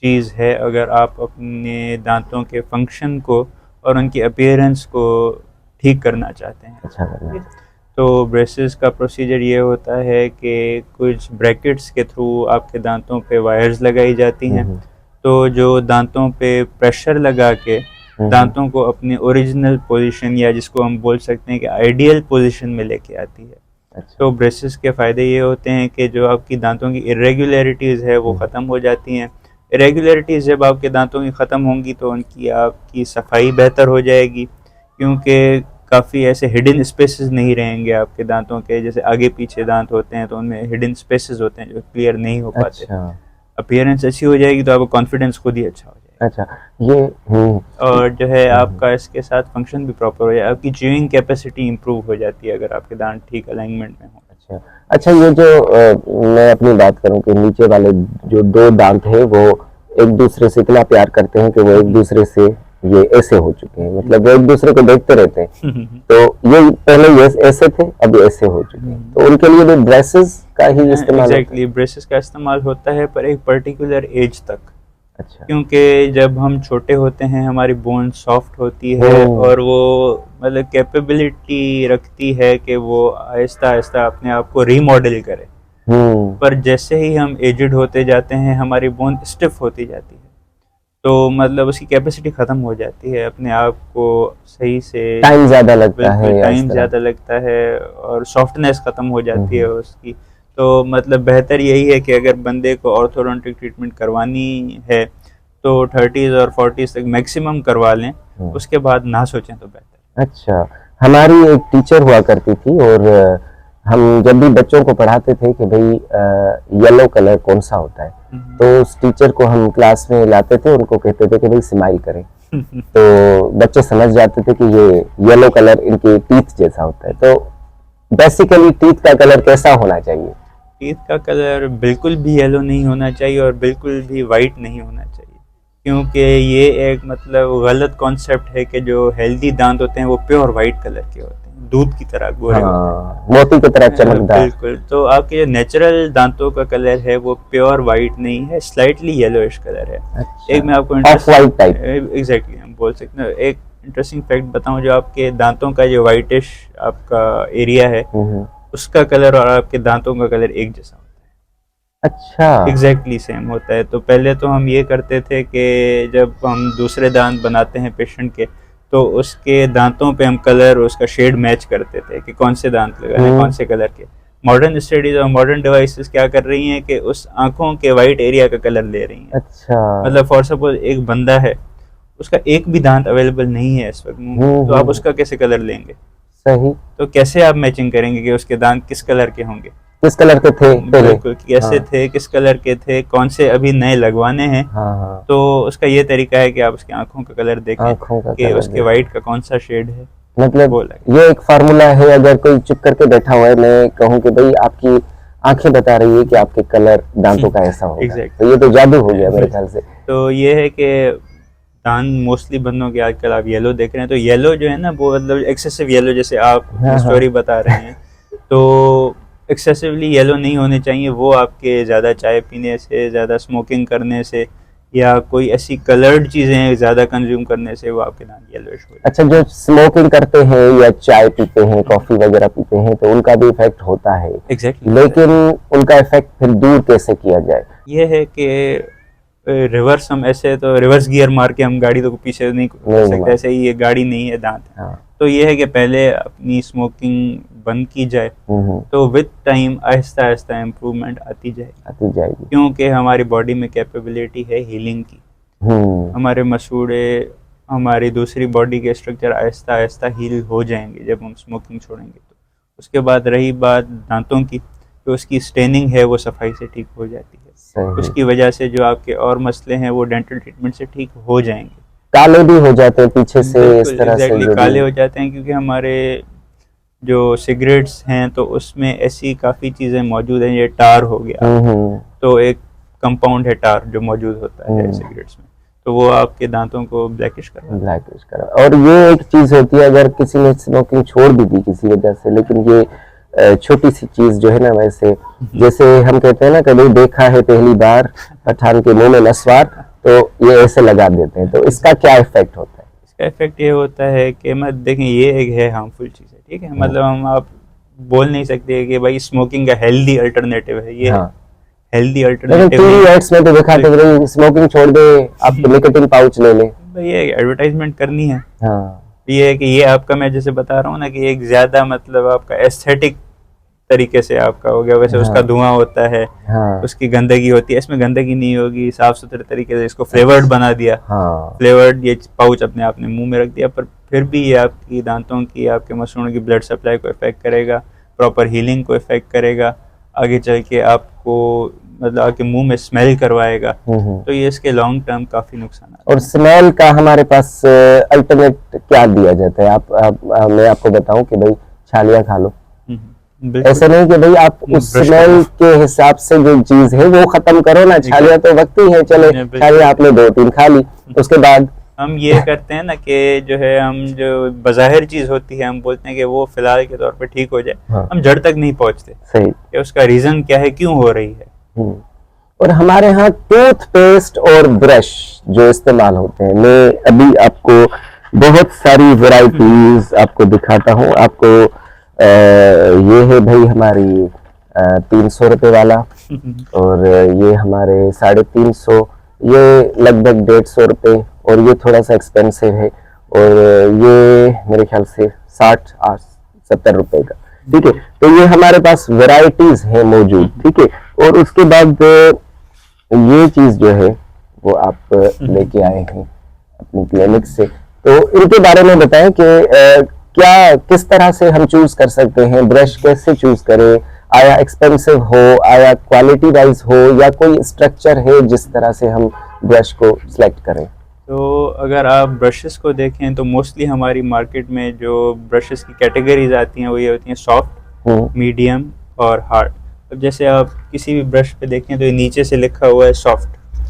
चीज़ है अगर आप अपने दांतों के फंक्शन को और उनकी अपीयरेंस को ठीक करना चाहते हैं। अच्छा करना। तो ब्रेसेस का प्रोसीजर ये होता है कि कुछ ब्रैकेट्स के थ्रू आपके दांतों पे वायर्स लगाई जाती हैं, तो जो दांतों पे प्रेशर लगा के दांतों को अपनी ओरिजिनल पोजीशन, या जिसको हम बोल सकते हैं कि आइडियल पोजीशन में लेके आती है। अच्छा। तो ब्रेसेस के फ़ायदे ये होते हैं कि जो आपकी दांतों की इरेगुलरिटीज़ है वो ख़त्म हो जाती हैं। इरेगुलरिटीज़ जब आपके दांतों की ख़त्म होंगी तो उनकी आपकी सफाई बेहतर हो जाएगी, क्योंकि काफ़ी ऐसे हिडन स्पेसेस नहीं रहेंगे आपके दांतों के, जैसे आगे पीछे दांत होते हैं तो उनमें हिडन स्पेसेस होते हैं जो क्लियर नहीं हो पाते। अच्छा। अपीयरेंस अच्छी हो जाएगी तो आपका कॉन्फिडेंस खुद ही अच्छा हो जाएगा। अच्छा, ये और जो है आपका इसके साथ फंक्शन भी प्रॉपर हो जाए, आपकी च्यूइंग कैपेसिटी इंप्रूव हो जाती है अगर आपके दांत ठीक अलाइनमेंट में हो। अच्छा अच्छा, ये जो मैं अपनी बात करूं कि नीचे वाले जो 2 दांत हैं वो एक दूसरे से इतना प्यार करते हैं कि वो एक दूसरे से ये ऐसे हो चुके हैं, मतलब वो एक दूसरे को देखते रहते हैं। तो ये पहले ये ऐसे थे, अब ऐसे हो चुके हैं, तो उनके लिए भी ब्रेसेस का ही इस्तेमाल एग्जैक्टली ब्रेसेस का इस्तेमाल होता है, पर एक पर्टिकुलर एज तक। अच्छा। क्योंकि जब हम छोटे होते हैं हमारी बोन सॉफ्ट होती है और वो मतलब कैपेबिलिटी रखती है कि वो आहिस्ता आहिस्ता अपने आप को रीमॉडल करे, पर जैसे ही हम एजड होते जाते हैं हमारी बोन स्टिफ होती जाती है, तो मतलब उसकी कैपेसिटी ख़त्म हो जाती है अपने आप को सही से, टाइम ज़्यादा लगता है और सॉफ्टनेस ख़त्म हो जाती है उसकी। तो मतलब बेहतर यही है कि अगर बंदे को ऑर्थोडोंटिक ट्रीटमेंट करवानी है तो 30s और 40s तक मैक्सिमम करवा लें, उसके बाद ना सोचें तो बेहतर। अच्छा, हमारी एक टीचर हुआ करती थी और हम जब भी बच्चों को पढ़ाते थे कि भाई येलो कलर कौन सा होता है, तो उस टीचर को हम क्लास में लाते थे, उनको कहते थे कि भाई स्माइल करें। तो बच्चे समझ जाते थे कि ये येलो कलर इनके टीथ जैसा होता है। तो बेसिकली टीथ का कलर कैसा होना चाहिए? टीथ का कलर बिल्कुल भी येलो नहीं होना चाहिए और बिल्कुल भी वाइट नहीं होना चाहिए, क्योंकि ये एक मतलब गलत कॉन्सेप्ट है कि जो हेल्दी दांत होते हैं वो प्योर वाइट कलर के होते हैं, दूध की तरह गोरे होते हैं, मोती की तरह चमकदार। बिल्कुल। तो आपके जो नेचुरल दांतों का कलर है वो प्योर वाइट नहीं है, स्लाइटली येलोइश कलर है। अच्छा, एक मैं आपको ऑफ वाइट टाइप। एग्जैक्टली हम बोल सकते हैं। एक इंटरेस्टिंग फैक्ट बताऊं, जो आपके दांतों का जो वाइटिश आपका एरिया है उसका कलर और आपके दांतों का कलर एक जैसा होता है। अच्छा, एग्जैक्टली सेम होता है। तो पहले तो हम ये करते थे कि जब हम दूसरे दांत बनाते हैं पेशेंट के, तो उसके दांतों पे हम कलर उसका शेड मैच करते थे कि कौन से दांत लगाने कौन से कलर के। मॉडर्न स्टडीज और मॉडर्न डिवाइसेस क्या कर रही हैं कि उस आंखों के वाइट एरिया का कलर ले रही हैं। अच्छा, मतलब फॉर सपोज एक बंदा है, उसका एक भी दांत अवेलेबल नहीं है इस वक्त मुंह में, तो आप उसका कैसे कलर लेंगे? सही। तो कैसे आप मैचिंग करेंगे कि उसके दांत किस कलर के होंगे, किस कलर के थे पहले? बिल्कुल, कैसे थे, किस कलर के थे, कौन से अभी नए लगवाने हैं। हाँ, तो उसका ये तरीका है कि आप उसकी आंखों का कलर देखें आंखों का कि कलर उसके वाइट का कौन सा शेड है। मतलब वो लगे। ये एक फार्मूला है। अगर कोई चुप करके बैठा हुआ है, मैं कहूँ कि भाई आपकी आंखें बता रही है कि आपके कलर दांतों का ऐसा होगा, Exactly. तो ये तो जादू हो गया मेरे ख्याल से। तो ये है कि दांत मोस्टली बंदों के आजकल आप येलो देख रहे हैं, तो येलो जो है ना वो मतलब एक्सेसिव येलो, जैसे आप स्टोरी बता रहे हैं, तो एक्सेसिवली येलो नहीं होने चाहिए। वो आपके ज़्यादा चाय पीने से, ज़्यादा स्मोकिंग करने से, या कोई ऐसी कलर्ड चीज़ें ज़्यादा कंज्यूम करने से वो आपके दांत येलोइश हो। अच्छा, जो स्मोकिंग करते हैं या चाय पीते हैं, कॉफी वगैरह पीते हैं, तो उनका भी इफेक्ट होता है। एग्जैक्टली। लेकिन उनका इफेक्ट फिर दूर कैसे किया जाए? ये है कि रिवर्स, हम ऐसे तो रिवर्स गियर मार के हम गाड़ी तो पीछे नहीं कर सकते, ऐसे ही ये गाड़ी नहीं है, दांत है। हाँ। तो ये है कि पहले अपनी स्मोकिंग बंद की जाए, तो with time Aahista Aahista improvement आती जाएगी, क्योंकि हमारी बॉडी में कैपेबिलिटी है हीलिंग की। हमारे मसूड़े, हमारी दूसरी बॉडी के स्ट्रक्चर आहिस्ता आहिस्ता हील हो जाएंगे जब हम स्मोकिंग छोड़ेंगे। तो उसके बाद रही बात दांतों की, तो उसकी स्टेनिंग है वो सफाई से ठीक हो जाती है। उसकी वजह से जो आपके और मसले हैं वो डेंटल ट्रीटमेंट से ठीक हो जाएंगे। काले भी हो जाते हैं पीछे से, इस तरह से काले हो जाते हैं, क्योंकि हमारे जो सिगरेट्स हैं तो उसमें ऐसी काफ़ी चीज़ें मौजूद हैं। ये टार हो गया, तो एक कंपाउंड है टार जो मौजूद होता है सिगरेट्स में, तो वो आपके दांतों को ब्लैकिश करा। और ये एक चीज़ होती है, अगर किसी ने स्मोकिंग छोड़ भी दी किसी वजह से, लेकिन ये छोटी सी चीज जो है ना, वैसे जैसे हम कहते हैं ना, कभी देखा है पहली बार पठान के मुंह में नस्वार, तो ये ऐसे लगा देते हैं, तो इसका क्या इफेक्ट होता है? इसका इफेक्ट ये होता है कि मत देखें, ये एक है हार्मफुल चीज़ है, ठीक है। मतलब हम आप बोल नहीं सकते कि भाई स्मोकिंग का हेल्दी अल्टरनेटिव है ये। हेल्दी अल्टरनेटिव में तो दिखाते हैं स्मोकिंग छोड़ दे, आप निकोटिन पाउच ले ले, ये एडवर्टाइजमेंट करनी है। ये है कि ये आपका, मैं जैसे बता रहा हूँ ना, कि एक ज्यादा मतलब आपका एस्थेटिक तरीके से आपका हो गया, वैसे उसका धुआं होता है, उसकी गंदगी होती है, इसमें गंदगी नहीं होगी, साफ सुथरे तरीके से इसको फ्लेवर्ड बना दिया। फ्लेवर्ड ये पाउच अपने आपने मुंह में रख दिया, पर फिर भी ये आपकी दांतों की, आपके मसूड़ों की ब्लड सप्लाई को इफेक्ट करेगा, प्रॉपर हीलिंग को इफेक्ट करेगा, आगे चल के आपको मतलब आपके मुंह में स्मेल करवाएगा। तो ये इसके लॉन्ग टर्म काफी नुकसान है। और स्मेल का हमारे पास अल्टरनेट क्या दिया जाता है? मैं आपको बताऊं कि भाई छालियां खा लो, ऐसे नहीं कि भाई आप उस स्मेल के हिसाब से जो चीज है वो खत्म करो ना। छालियां तो वक्त ही है, चले छालियां आपने 2-3 खा ली, उसके बाद हम ये करते हैं ना कि जो है हम जो बज़ाहिर चीज होती है हम बोलते हैं कि वो फिलहाल के तौर पे ठीक हो जाए, हम जड़ तक नहीं पहुंचते। सही, कि उसका रीजन क्या है, क्यों हो रही है। और हमारे यहाँ टूथपेस्ट और ब्रश जो इस्तेमाल होते हैं, मैं अभी आपको बहुत सारी वैरायटीज आपको दिखाता हूँ। आपको ये है भाई हमारी 300 रुपये वाला, और ये हमारे 350, ये लगभग 150 रुपये, और ये थोड़ा सा एक्सपेंसिव है, और ये मेरे ख्याल से 60-70 रुपये का, ठीक है। तो ये हमारे पास वैरायटीज है मौजूद, ठीक है। और उसके बाद ये चीज जो है वो आप लेके आए हैं अपनी क्लिनिक से, तो इनके बारे में बताएं कि क्या किस तरह से हम चूज कर सकते हैं, ब्रश कैसे चूज करें, आया एक्सपेंसिव हो, आया क्वालिटी वाइज हो, या कोई स्ट्रक्चर है जिस तरह से हम ब्रश को सिलेक्ट करें? तो अगर आप ब्रशेस को देखें तो मोस्टली हमारी मार्केट में जो ब्रशेस की कैटेगरीज आती हैं वो ये होती हैं सॉफ्ट, मीडियम और हार्ड। अब जैसे आप किसी भी ब्रश पे देखें तो ये नीचे से लिखा हुआ है सॉफ्ट,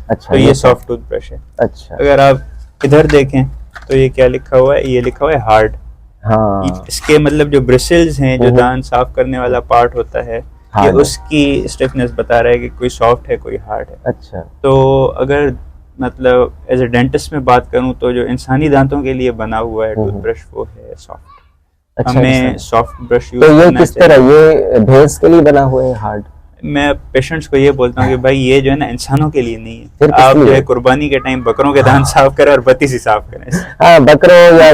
अच्छा, तो ये सॉफ्ट टूथ ब्रश है। अच्छा, अगर आप इधर देखें तो ये क्या लिखा हुआ है, ये लिखा हुआ है हार्ड। हाँ, इसके मतलब जो ब्रिसल्स हैं, जो दांत साफ करने वाला पार्ट होता है, ये Hard है। उसकी स्टिफनेस बता रहा है कि कोई सॉफ्ट है कोई हार्ड है। अच्छा, तो अगर मतलब एज ए डेंटिस्ट में बात करूं तो जो इंसानी दांतों के लिए बना हुआ है टूथब्रश वो है सॉफ्ट। अच्छा, हमें सॉफ्ट ब्रश यूज तो ये करना किस तरह, ये भैंस के लिए बना हुआ है हार्ड? मैं पेशेंट्स को ये बोलता हूँ कि भाई ये जो है ना इंसानों के लिए नहीं फिर है। किस आप लिए जो है है? कुर्बानी के टाइम बकरों के दांत साफ करें और बत्ती से साफ करें। हाँ, बकरों या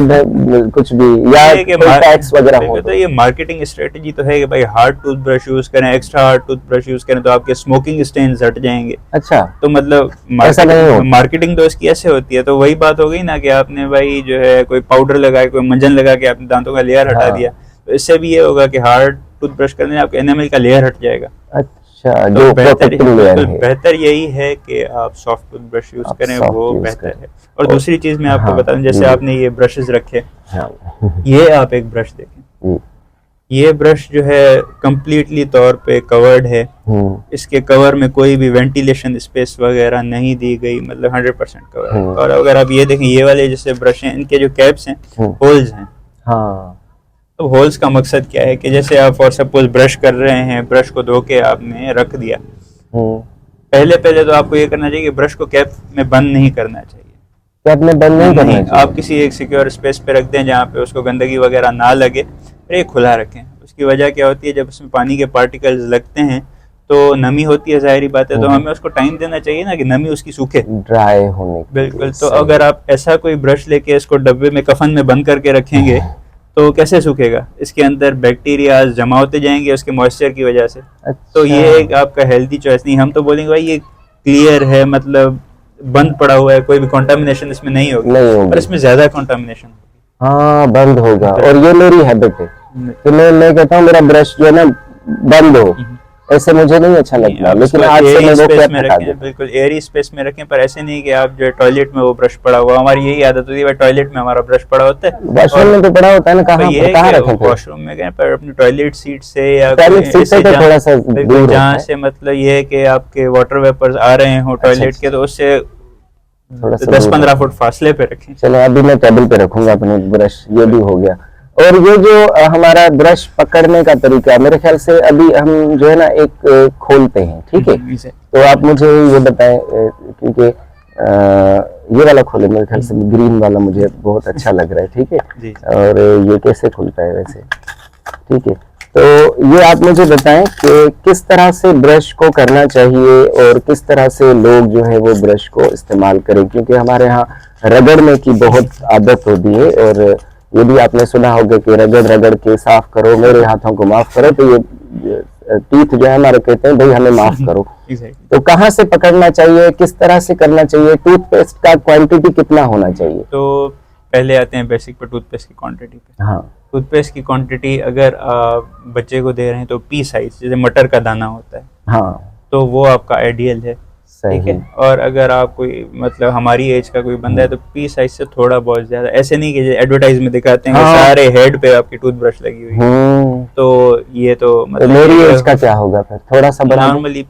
कुछ भी, या ये कि कोई टैक्स वगैरह हो तो ये मार्केटिंग स्ट्रेटजी तो है कि भाई हार्ड टूथब्रश यूज करें, एक्स्ट्रा हार्ड टूथब्रश यूज करें तो आपके स्मोकिंग स्टेन्स हट जाएंगे। अच्छा, तो मतलब ऐसा नहीं होता। मार्केटिंग तो इसकी ऐसे होती है। तो वही बात हो गई ना कि आपने भाई जो है कोई पाउडर लगा, कोई मंजन लगा के आपने दांतों का लेयर हटा हाँ। दिया, तो इससे भी ये होगा कि हार्ड टूथब्रश करने आपके एनामल का लेयर हट जाएगा। अच्छा, तो जो प्रोटेक्टिंग लेयर है। बेहतर यही है कि आप सॉफ्ट टूथब्रश यूज आप करें, soft वो use बेहतर करें। है। और दूसरी चीज मैं आपको हाँ, बता दूं, जैसे जी। आपने ये ब्रशेस रखे, हाँ, ये आप एक ब्रश देखें, जी, ये ब्रश जो है कंप्लीटली तौर पे कवर्ड है। इसके कवर में कोई भी वेंटिलेशन स्पेस वगैरह नहीं दी गई, मतलब 100% कवर है। और अगर आप ये देखें, ये वाले जैसे ब्रश हैं, इनके जो कैप्स हैं होल्स हैं। हाँ, तो होल्स का मकसद क्या है कि जैसे आप फॉर सपोज ब्रश कर रहे हैं, ब्रश को धो के आपने रख दिया, पहले पहले तो आपको ये करना चाहिए कि ब्रश को कैप में बंद नहीं करना चाहिए। कैप में बंद नहीं करना चाहिए। आप किसी एक सिक्योर स्पेस पे रख दें जहाँ पे उसको गंदगी वगैरह ना लगे, फिर ये खुला रखें। उसकी वजह क्या होती है, जब उसमें पानी के पार्टिकल्स लगते हैं तो नमी होती है, जाहिर बात है, तो हमें उसको टाइम देना चाहिए ना कि नमी उसकी सूखे, ड्राई होने के लिए। बिल्कुल। तो अगर आप ऐसा कोई ब्रश लेके इसको डब्बे में कफन में बंद करके रखेंगे तो कैसे सूखेगा? इसके अंदर बैक्टीरिया जमा होते जाएंगे उसके मॉइस्चर की वजह से। तो ये एक आपका हेल्दी चॉइस नहीं। हम तो बोलेंगे भाई ये क्लियर है, मतलब बंद पड़ा हुआ है, कोई भी कंटामिनेशन इसमें नहीं होगी, पर इसमें ज्यादा कंटामिनेशन होगी। हाँ, बंद होगा। और ये मेरी हैबिट है कि मैं कहता हूँ मेरा ब्रश जो है ना बंद हो, ऐसे मुझे नहीं अच्छा लगता। लेकिन आज से मैं वो कैप हटा दूं। बिल्कुल एयरी स्पेस में रखें, पर ऐसे नहीं कि आप जो टॉयलेट में वो ब्रश पड़ा हुआ। हमारी यही आदत होती है, टॉयलेट में हमारा ब्रश पड़ा होता है, वॉशरूम में तो पड़ा होता है ना, कहाँ रखें? वॉशरूम में गए पर अपनी टॉयलेट सीट से या टॉयलेट सीट से तो थोड़ा सा दूर जहाँ से मतलब ये है कि आपके वाटर वेपर्स आ रहे हो टॉयलेट के, तो उससे 10-15 फुट फासले पे रखें। चलो, अभी मैं टेबल पे रखूंगा अपने ब्रश, ये भी हो गया। और ये जो हमारा ब्रश पकड़ने का तरीका है, मेरे ख्याल से अभी हम जो है ना एक खोलते हैं, ठीक है? तो आप मुझे ये बताएं, क्योंकि ये वाला खोले, मेरे ख्याल से ग्रीन वाला मुझे बहुत अच्छा लग रहा है, ठीक है? और ये कैसे खुलता है वैसे, ठीक है? तो ये आप मुझे बताएं कि किस तरह से ब्रश को करना चाहिए और किस तरह से लोग जो है वो ब्रश को इस्तेमाल करें, क्योंकि हमारे यहाँ रगड़ने की बहुत आदत होती है। और ये भी आपने सुना होगा कि रगड़ रगड़ के साफ करो, मेरे हाथों को माफ करो। तो ये टीथ जो है हमारे कहते हैं भाई हमें माफ करो। तो कहाँ से पकड़ना चाहिए, किस तरह से करना चाहिए, टूथपेस्ट का क्वांटिटी कितना होना चाहिए? तो पहले आते हैं बेसिक पे, टूथपेस्ट की क्वांटिटी पे। हाँ, टूथपेस्ट की क्वांटिटी अगर आप बच्चे को दे रहे हैं तो पी साइज, जैसे मटर का दाना होता है, हाँ, तो वो आपका आइडियल है, ठीक है? और अगर आप कोई मतलब हमारी एज का कोई बंदा है तो पी साइज से थोड़ा बहुत ज्यादा, ऐसे नहीं कि एडवर्टाइज में दिखाते हैं कि सारे हेड पे आपकी टूथब्रश लगी हुई है। तो ये तो मतलब मेरी एज का क्या होगा फिर? थोड़ा सा बड़ा, नॉर्मली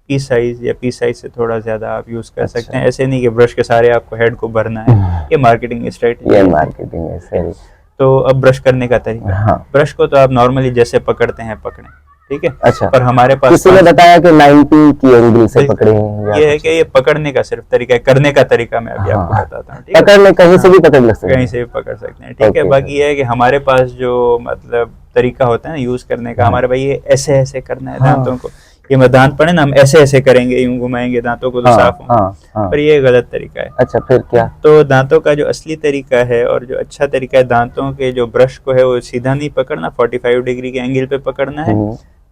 पी साइज या पी साइज से थोड़ा ज्यादा आप यूज कर सकते हैं। ऐसे नहीं कि ब्रश के सारे आपको हेड को भरना है, ये मार्केटिंग स्ट्रेटजी है। मार्केटिंग है, सही। तो अब ब्रश करने का तरीका, हाँ, ब्रश को तो आप नॉर्मली जैसे पकड़ते हैं पकड़ें, ठीक है? अच्छा। पर हमारे पास किसी ने बताया कि 90 की एंगल से पकड़े हैं। ये है कि ये पकड़ने का सिर्फ तरीका है, करने का तरीका मैं अभी आपको बताता हूँ, ठीक है? पकड़ने कहीं से भी पकड़ सकते हैं, कहीं से भी पकड़ सकते हैं, ठीक है? बाकी ये है कि हमारे पास जो मतलब तरीका होता है ना यूज करने का, हमारे भाई ये ऐसे ऐसे करना है दांतों को, ये मैं दांत पड़े ना हम ऐसे ऐसे करेंगे, यूं घुमाएंगे दांतों को तो साफ होंगे, पर ये गलत तरीका है। अच्छा, फिर क्या? तो दांतों का जो असली तरीका है और जो अच्छा तरीका है, दांतों के जो ब्रश को है वो सीधा नहीं पकड़ना, 45 डिग्री के एंगल पे पकड़ना है।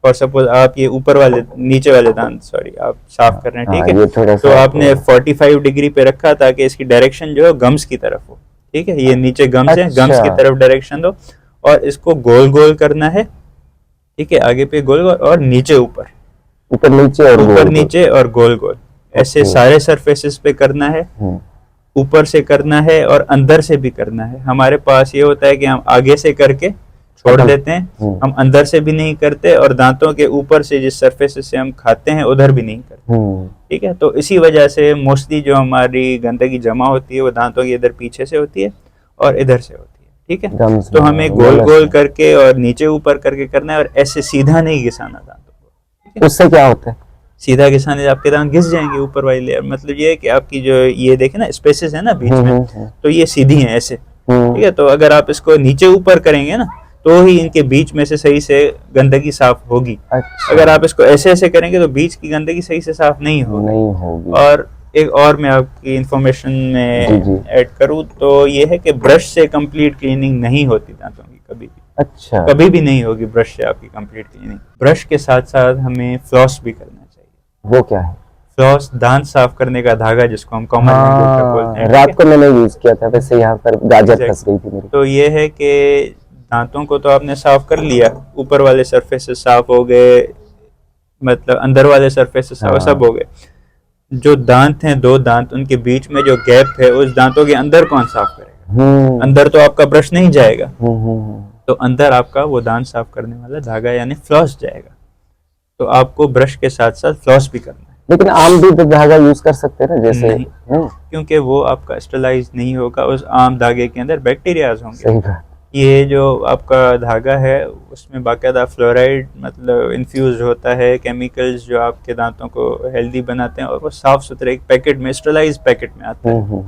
और सपोज आप ये ऊपर वाले नीचे वाले दांत आप साफ कर रहे हैं, ठीक है? तो आपने 45 डिग्री पे रखा ताकि इसकी डायरेक्शन जो है गम्स की तरफ हो, ठीक है, ये नीचे गम्स है, अच्छा। गम्स की तरफ डायरेक्शन दो और इसको गोल गोल करना है, ठीक है, आगे पे गोल गोल और नीचे ऊपर, ऊपर नीचे और ऊपर गोल गोल। नीचे और गोल गोल, ऐसे ओके। सारे सरफेसेस पे करना है, ऊपर से करना है और अंदर से भी करना है। हमारे पास ये होता है कि हम आगे से करके छोड़ देते हैं, हम अंदर से भी नहीं करते और दांतों के ऊपर से जिस सरफेस से हम खाते हैं उधर भी नहीं करते, ठीक है। तो इसी वजह से मोस्टली जो हमारी गंदगी जमा होती है वो दांतों के इधर पीछे से होती है और इधर से होती है, ठीक है। गम्स तो में, हमें गोल गलत गोल है। करके और नीचे ऊपर करके करना है और ऐसे सीधा नहीं घिसाना दांतों को। उससे क्या होता है? सीधा घिसाने से आपके दांत घिस जाएंगे ऊपर वाली लेयर। मतलब ये है कि आपकी जो ये देखे ना स्पेसेस है ना बीच में, तो ये सीधी हैं ऐसे, ठीक है। तो अगर आप इसको नीचे ऊपर करेंगे ना तो ही इनके बीच में से सही से गंदगी साफ होगी। अच्छा। अगर आप इसको ऐसे ऐसे करेंगे तो बीच की गंदगी सही से साफ नहीं होगी। और एक और मैं आपकी इंफॉर्मेशन में ऐड करूँ तो ये है कि ब्रश से कंप्लीट क्लीनिंग नहीं होती दांतों की कभी भी। अच्छा। कभी भी नहीं होगी ब्रश से आपकी कंप्लीट क्लीनिंग। ब्रश के साथ साथ हमें फ्लॉस भी करना चाहिए। वो क्या है? फ्लॉस दांत साफ करने का धागा जिसको हम कॉमन लैंग्वेज में बोलते हैं। रात को मैंने यूज किया था, वैसे यहाँ पर गाजर फंस गई थी मेरी। तो ये है कि दांतों को तो आपने साफ कर लिया, ऊपर वाले सरफेसेस साफ हो गए, मतलब अंदर वाले सरफेसेस साफ सब हो गए। जो दांत हैं, दो दांत, उनके बीच में जो गैप है उस दांतों के अंदर कौन साफ करेगा? अंदर तो आपका ब्रश नहीं जाएगा, तो अंदर आपका वो दांत साफ करने वाला धागा यानी फ्लॉस जाएगा। तो आपको ब्रश के साथ साथ फ्लॉस भी करना है। लेकिन आम भी धागा यूज कर सकते हैं ना जैसे? नहीं, क्योंकि वो आपका स्टरलाइज नहीं होगा, उस आम धागे के अंदर बैक्टीरियाज होंगे। सही बात। ये जो आपका धागा है उसमें बाकायदा फ्लोराइड मतलब इन्फ्यूज होता है, केमिकल्स जो आपके दांतों को हेल्दी बनाते हैं और वो साफ सुथरे एक पैकेट में, स्टरलाइज पैकेट में आते हैं,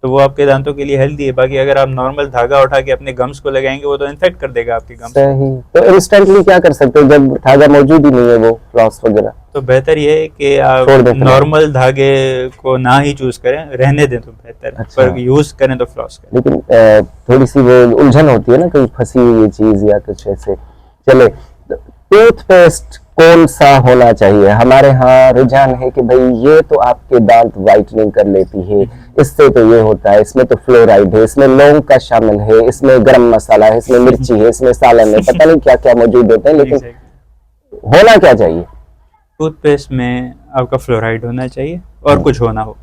तो वो आपके दांतों के लिए हेल्दी है। बाकी अगर आप नॉर्मल धागा उठा के अपने गम्स को लगाएंगे वो तो इन्फेक्ट कर देगा आपके गम्स। सही। तो इंस्टेंटली क्या कर सकते हैं जब धागा मौजूद ही नहीं है, वो फ्लॉस वगैरह? तो बेहतर ये है कि आप नॉर्मल धागे को ना ही चूज करें, रहने दें तो बेहतर। अच्छा। पर यूज करें तो फ्लॉस करें। लेकिन थोड़ी सी वो उलझन होती है ना, कहीं फंसी हुई चीज या कुछ ऐसे। चले, टूथपेस्ट कौन सा होना चाहिए? हमारे यहाँ रुझान है कि भाई ये तो आपके दांत व्हाइटनिंग कर लेती है, इससे तो ये होता है, इसमें तो फ्लोराइड है, इसमें लौंग का शामिल है, इसमें गरम मसाला है, इसमें मिर्ची है, इसमें सालन है, पता नहीं क्या क्या मौजूद होता है। लेकिन होना क्या चाहिए? टूथपेस्ट में आपका फ्लोराइड होना चाहिए और कुछ होना हो।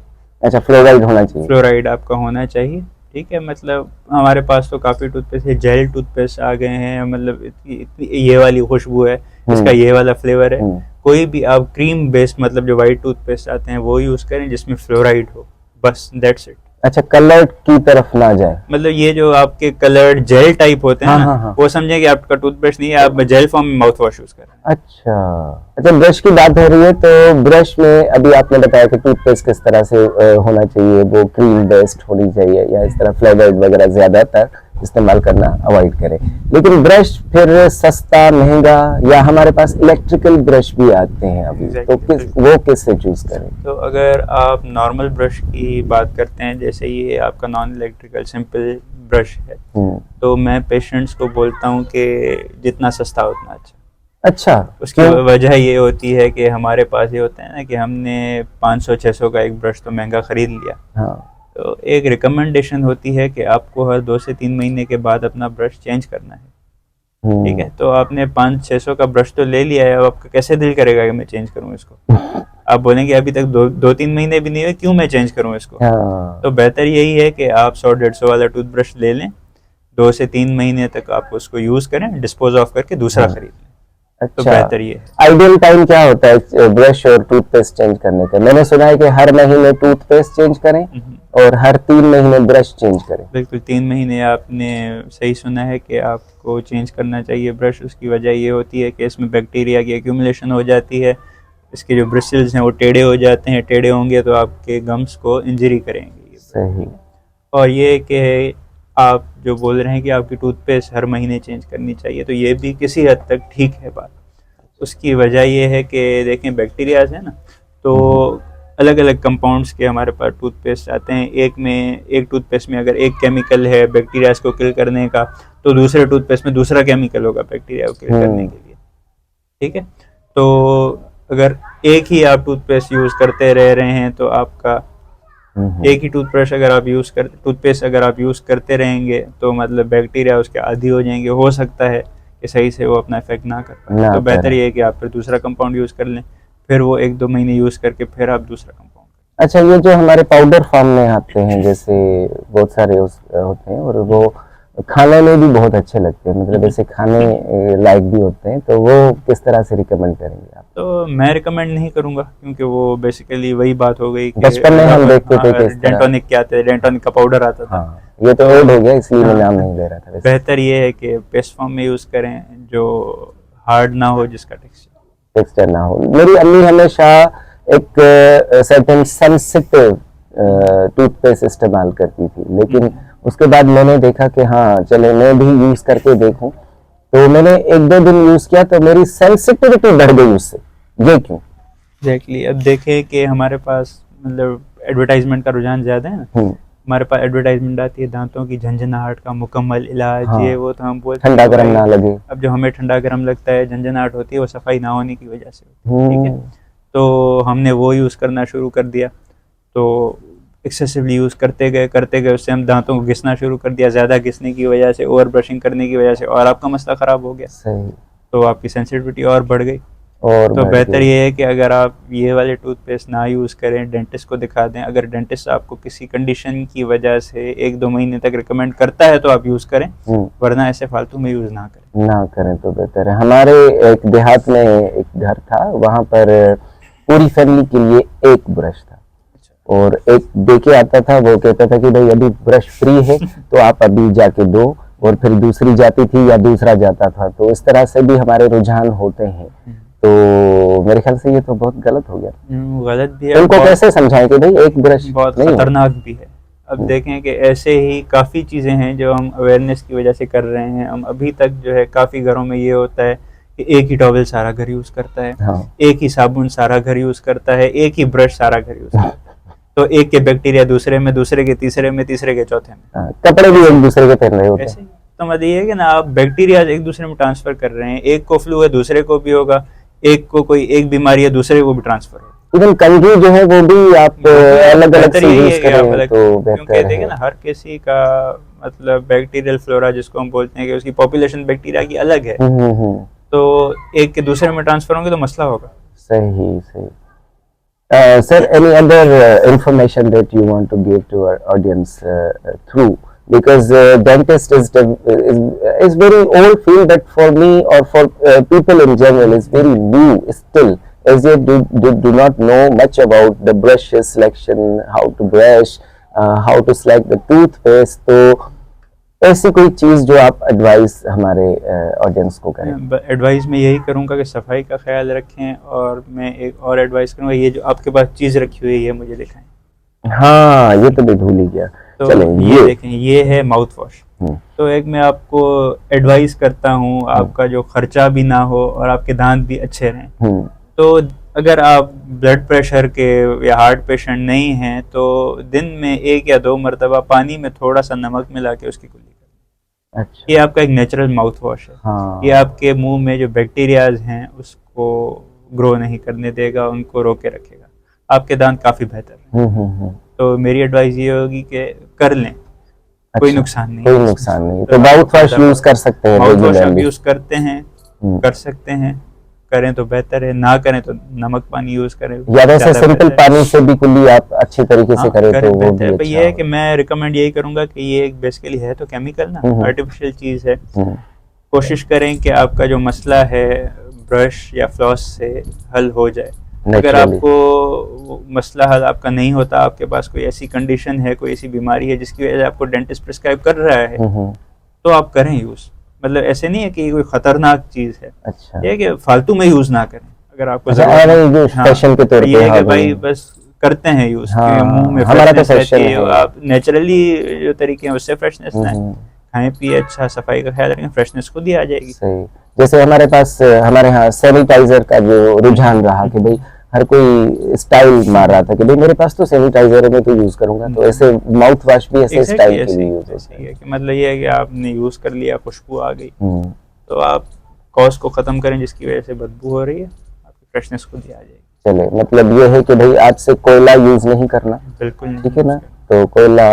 अच्छा, फ्लोराइड होना चाहिए। फ्लोराइड आपका होना चाहिए, ठीक है। मतलब हमारे पास तो काफ़ी टूथपेस्ट है, जेल टूथपेस्ट आ गए हैं, मतलब इतनी ये वाली खुशबू है, इसका ये वाला फ्लेवर है। कोई भी आप क्रीम बेस्ड मतलब जो वाइट टूथपेस्ट आते हैं वो यूज़ करें जिसमें फ्लोराइड हो, बस दैट्स इट। अच्छा, कलर्ड की तरफ ना जाए। मतलब ये जो आपके कलर्ड जेल टाइप होते हैं ना, वो समझे कि आपका टूथब्रश नहीं है, आप जेल फॉर्म में माउथ वॉश यूज कर रहे हैं। अच्छा, ब्रश की बात हो रही है तो ब्रश में अभी आपने बताया कि टूथपेस्ट किस तरह से होना चाहिए, वो क्रीम बेस्ड होनी चाहिए या इस तरह फ्लेवर्ड वगैरह ज्यादातर इस्तेमाल करना अवॉइड करें। लेकिन ब्रश फिर सस्ता महंगा या हमारे पास इलेक्ट्रिकल ब्रश भी आते हैं अभी, तो वो किससे चूज करें? तो अगर आप नॉर्मल ब्रश की बात करते हैं, जैसे ये आपका नॉन इलेक्ट्रिकल सिंपल ब्रश है, तो मैं पेशेंट्स को बोलता हूँ कि जितना सस्ता उतना अच्छा। अच्छा, उसकी वजह ये होती है कि हमारे पास ये होता है ना कि हमने 500-600 का एक ब्रश तो महंगा खरीद लिया। हाँ। तो एक रिकमेंडेशन होती है कि आपको हर 2 से 3 महीने के बाद अपना ब्रश चेंज करना है, ठीक है। तो आपने 500-600 का ब्रश तो ले लिया है, अब आपका कैसे दिल करेगा कि मैं चेंज करूं इसको? आप बोलेंगे अभी तक 2-3 महीने भी नहीं हुए, क्यों मैं चेंज करूं इसको? तो बेहतर यही है कि आप 100-150 वाला टूथब्रश ले लें, 2 से 3 महीने तक आप उसको यूज करें, डिस्पोज ऑफ करके दूसरा खरीद लें। अच्छा, तो बेहतर ये है। आइडियल टाइम क्या होता है ब्रश और टूथपेस्ट चेंज करने का? मैंने सुना है कि हर महीने टूथपेस्ट चेंज करें और हर 3 महीने ब्रश चेंज करें। बिल्कुल, 3 महीने आपने सही सुना है कि आपको चेंज करना चाहिए ब्रश। उसकी वजह ये होती है कि इसमें बैक्टीरिया की एक्यूमुलेशन हो जाती है, इसके जो ब्रिसल्स हैं वो टेढ़े हो जाते हैं, टेढ़े होंगे तो आपके गम्स को इंजरी करेंगे। सही। और ये कि आप जो बोल रहे हैं कि आपकी टूथपेस्ट हर महीने चेंज करनी चाहिए, तो ये भी किसी हद तक ठीक है बात। उसकी वजह ये है कि देखें बैक्टीरियाज है ना, तो अलग अलग कंपाउंड्स के हमारे पास टूथपेस्ट आते हैं। एक टूथपेस्ट में अगर एक केमिकल है बैक्टीरियाज को किल करने का, तो दूसरे टूथपेस्ट में दूसरा केमिकल होगा बैक्टीरिया को किल करने के लिए, ठीक है। तो अगर एक ही आप टूथपेस्ट यूज़ करते रह रहे हैं तो आपका एक ही टूथब्रश अगर आप टूथपेस्ट अगर आप यूज़ करते रहेंगे तो मतलब बैक्टीरिया उसके आदी हो जाएंगे, हो सकता है कि सही से वो अपना इफेक्ट ना कर पाए। तो बेहतर ये है कि आप फिर दूसरा कंपाउंड यूज़ कर लें, फिर वो 1-2 महीने यूज़ करके फिर आप दूसरा कंपाउंड। अच्छा, ये जो हमारे पाउडर फॉर्म में आते हैं, जैसे बहुत सारे होते हैं और वो खाने में भी बहुत अच्छे लगते हैं, मतलब ऐसे खाने लायक भी होते हैं, तो वो किस तरह से रिकमेंड करेंगे आप? तो मैं रिकमेंड नहीं करूंगा, क्योंकि वो बेसिकली वही बात हो गई कि बचपन में हम देखते थे कि इस तरह डेंटोनिक क्या आता है, डेंटोनिक का पाउडर आता था। हाँ, ये तो ओल्ड हो गया, इसलिए मैं नाम नहीं ले रहा था। बेहतर ये है कि पेस्ट फॉर्म में यूज़ करें जो हार्ड ना हो, जिसका टेक्सचर ना हो। मेरी अम्मी हमेशा एक सर्टेन सेंसिटिव टूथपेस्ट इस्तेमाल करती थी, लेकिन उसके बाद मैंने देखा कि हाँ चले मैं भी यूज करके देखूं, तो मैंने 1-2 दिन यूज किया तो मेरी सेंसिटिविटी बढ़ गई उससे। ये क्यों? एग्जैक्टली। अब देखें कि हमारे पास मतलब एडवर्टाइजमेंट का रुझान ज़्यादा है ना, हमारे पास एडवर्टाइजमेंट आती है दांतों की झंझनाहट का मुकम्मल इलाज, हाँ, ये वो, तो हम बोलते हैं ठंडा गर्म ना लगे। अब जो हमें ठंडा गर्म लगता है, झंझनाहट होती है, वो सफाई ना होने की वजह से, ठीक है। तो हमने वो यूज़ करना शुरू कर दिया, तो एक्सेसिवली यूज़ करते गए, उससे हम दांतों को घिसना शुरू कर दिया, ज़्यादा घिसने की वजह से, ओवर ब्रशिंग करने की वजह से, और आपका मसला ख़राब हो गया। सही। तो आपकी सेंसिटिविटी और बढ़ गई। और तो बेहतर ये है कि अगर आप ये वाले टूथपेस्ट ना यूज़ करें, डेंटिस्ट को दिखा दें। अगर डेंटिस्ट आपको किसी कंडीशन की वजह से 1-2 महीने तक रिकमेंड करता है तो आप यूज़ करें, वरना ऐसे फालतू में यूज़ ना करें तो बेहतर है। हमारे एक देहात में एक घर था, वहाँ पर पूरी फैमिली के लिए एक ब्रश था, और एक देके आता था, वो कहता था कि भाई अभी ब्रश फ्री है तो आप अभी जाके दो, और फिर दूसरी जाती थी या दूसरा जाता था। तो इस तरह से भी हमारे रुझान होते हैं, तो मेरे ख्याल से ये तो बहुत गलत हो गया। गलत भी है। उनको कैसे समझाएं कि भाई एक ब्रश बहुत खतरनाक भी है। अब देखें कि ऐसे ही काफ़ी चीज़ें हैं जो हम अवेयरनेस की वजह से कर रहे हैं। हम अभी तक जो है काफ़ी घरों में ये होता है कि एक ही टॉवल सारा घर यूज़ करता है, हाँ, एक ही साबुन सारा घर यूज़ करता है, एक ही ब्रश सारा घर यूज़ करता है। तो एक के बैक्टीरिया दूसरे में, दूसरे के तीसरे में, तीसरे के चौथे में, कपड़े भी एक दूसरे के पहन रहे होते हैं। ऐसे ही तो मतलब ये है कि ना, आप बैक्टीरिया एक दूसरे में ट्रांसफर कर रहे हैं। एक को फ्लू है, दूसरे को भी होगा, एक को कोई एक बीमारी है, दूसरे को भी ट्रांसफर होगा। इवन कंघी जो है वो भी आप अलग अलग से यूज करें तो बेहतर है। देखिए ना, हर किसी का मतलब बैक्टीरियल फ्लोरा जिसको हम बोलते हैं कि उसकी पॉपुलेशन बैक्टीरिया की अलग है, तो एक के दूसरे में ट्रांसफर होंगे तो मसला होगा। सही सही। Sir, any other information that you want to give to our audience through, because dentist is very old field, but for me or for people in general is very new still, as they do not know much about the brush selection, how to brush, how to select the toothpaste. तो ऐसी कोई चीज़ जो आप advice हमारे audience को करें? Advice मैं यही करूंगा कि सफाई का ख्याल रखें, और मैं एक और एडवाइस करूंगा, ये जो आपके पास चीज़ रखी हुई है मुझे दिखाएं। हाँ, ये तो मैं भूल ही गया। तो ये देखें, ये है माउथ वॉश। तो एक मैं आपको एडवाइस करता हूँ, आपका जो खर्चा भी ना हो और आपके दांत भी अच्छे रहें। तो अगर आप ब्लड प्रेशर के या हार्ट पेशेंट नहीं हैं तो दिन में 1 या 2 मरतबा पानी में थोड़ा सा नमक मिला के उसकी कुल्ली करें। अच्छा। ये आपका एक नेचुरल माउथ वॉश है। हाँ। ये आपके मुंह में जो बैक्टीरियाज हैं उसको ग्रो नहीं करने देगा, उनको रोके रखेगा, आपके दांत काफ़ी बेहतर है। तो मेरी एडवाइस ये होगी कि कर लें। अच्छा, कोई नुकसान नहीं। तो माउथ वॉश यूज कर सकते हैं, माउथ वॉश आप यूज करते हैं, कर सकते हैं, करें तो बेहतर है, ना करें तो नमक पानी यूज करें, या वैसे सिंपल पानी से भी कुल्ली आप अच्छे तरीके से करें तो वो भी अच्छा। ये है कि मैं रिकमेंड यही करूंगा कि ये एक बेसिकली है तो केमिकल ना, आर्टिफिशियल चीज है। कोशिश करें कि आपका जो मसला है ब्रश या फ्लॉस से हल हो जाए। अगर आपको मसला हल आपका नहीं होता, आपके पास कोई ऐसी कंडीशन है, कोई ऐसी बीमारी है जिसकी वजह से आपको डेंटिस्ट प्रिस्क्राइब कर रहा है, तो आप करें यूज। मतलब ऐसे नहीं है कि कोई खतरनाक चीज है। अच्छा। ये कि फालतू में यूज ना करें। अगर आपको फैशन के तौर पे ये है कि भाई बस करते हैं यूज, मुंह में हमारा तो फैशन है, आप नेचुरली जो तरीके हैं उससे फ्रेशनेस लाएं, खाएं पिए, अच्छा सफाई का ख्याल रखें, फ्रेशनेस खुद ही आ जाएगी। सही। जैसे हमारे पास हमारे यहाँ सैनिटाइजर का जो रुझान रहा कि भाई हर कोई स्टाइल मार रहा था कि भाई मेरे पास तो सैनिटाइजर है, मैं तो यूज करूंगा, तो ऐसे माउथ वॉश भी ऐसे स्टाइल के लिए यूज होता है। मतलब ये है कि आपने यूज कर लिया, खुशबू आ गई, तो आप कॉज को खत्म करें जिसकी वजह से बदबू हो रही है, आपकी फ्रेशनेस खुद ही आ जाएगी। चले, मतलब ये है कि भाई आज से कोयला यूज नहीं करना, बिल्कुल नहीं। ठीक है ना, तो कोयला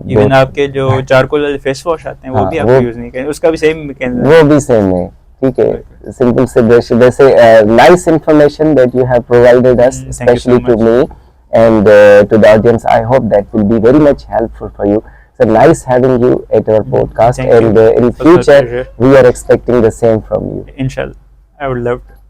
इवन आपके जो चारकोल वाले फेस वॉश आते हैं वो हाँ, भी आप वो- यूज नहीं करें, उसका भी सेम मैकेनिज्म वो भी सेम है, ठीक है, सिंपल से वैसे nice information that you have provided us, Thank you so specially to much. Me and to the audience. I hope that will be very much helpful for you. So nice having you at our podcast, Thank you. and in It was my future pleasure. we are expecting the same from you. Inshallah, I would love to.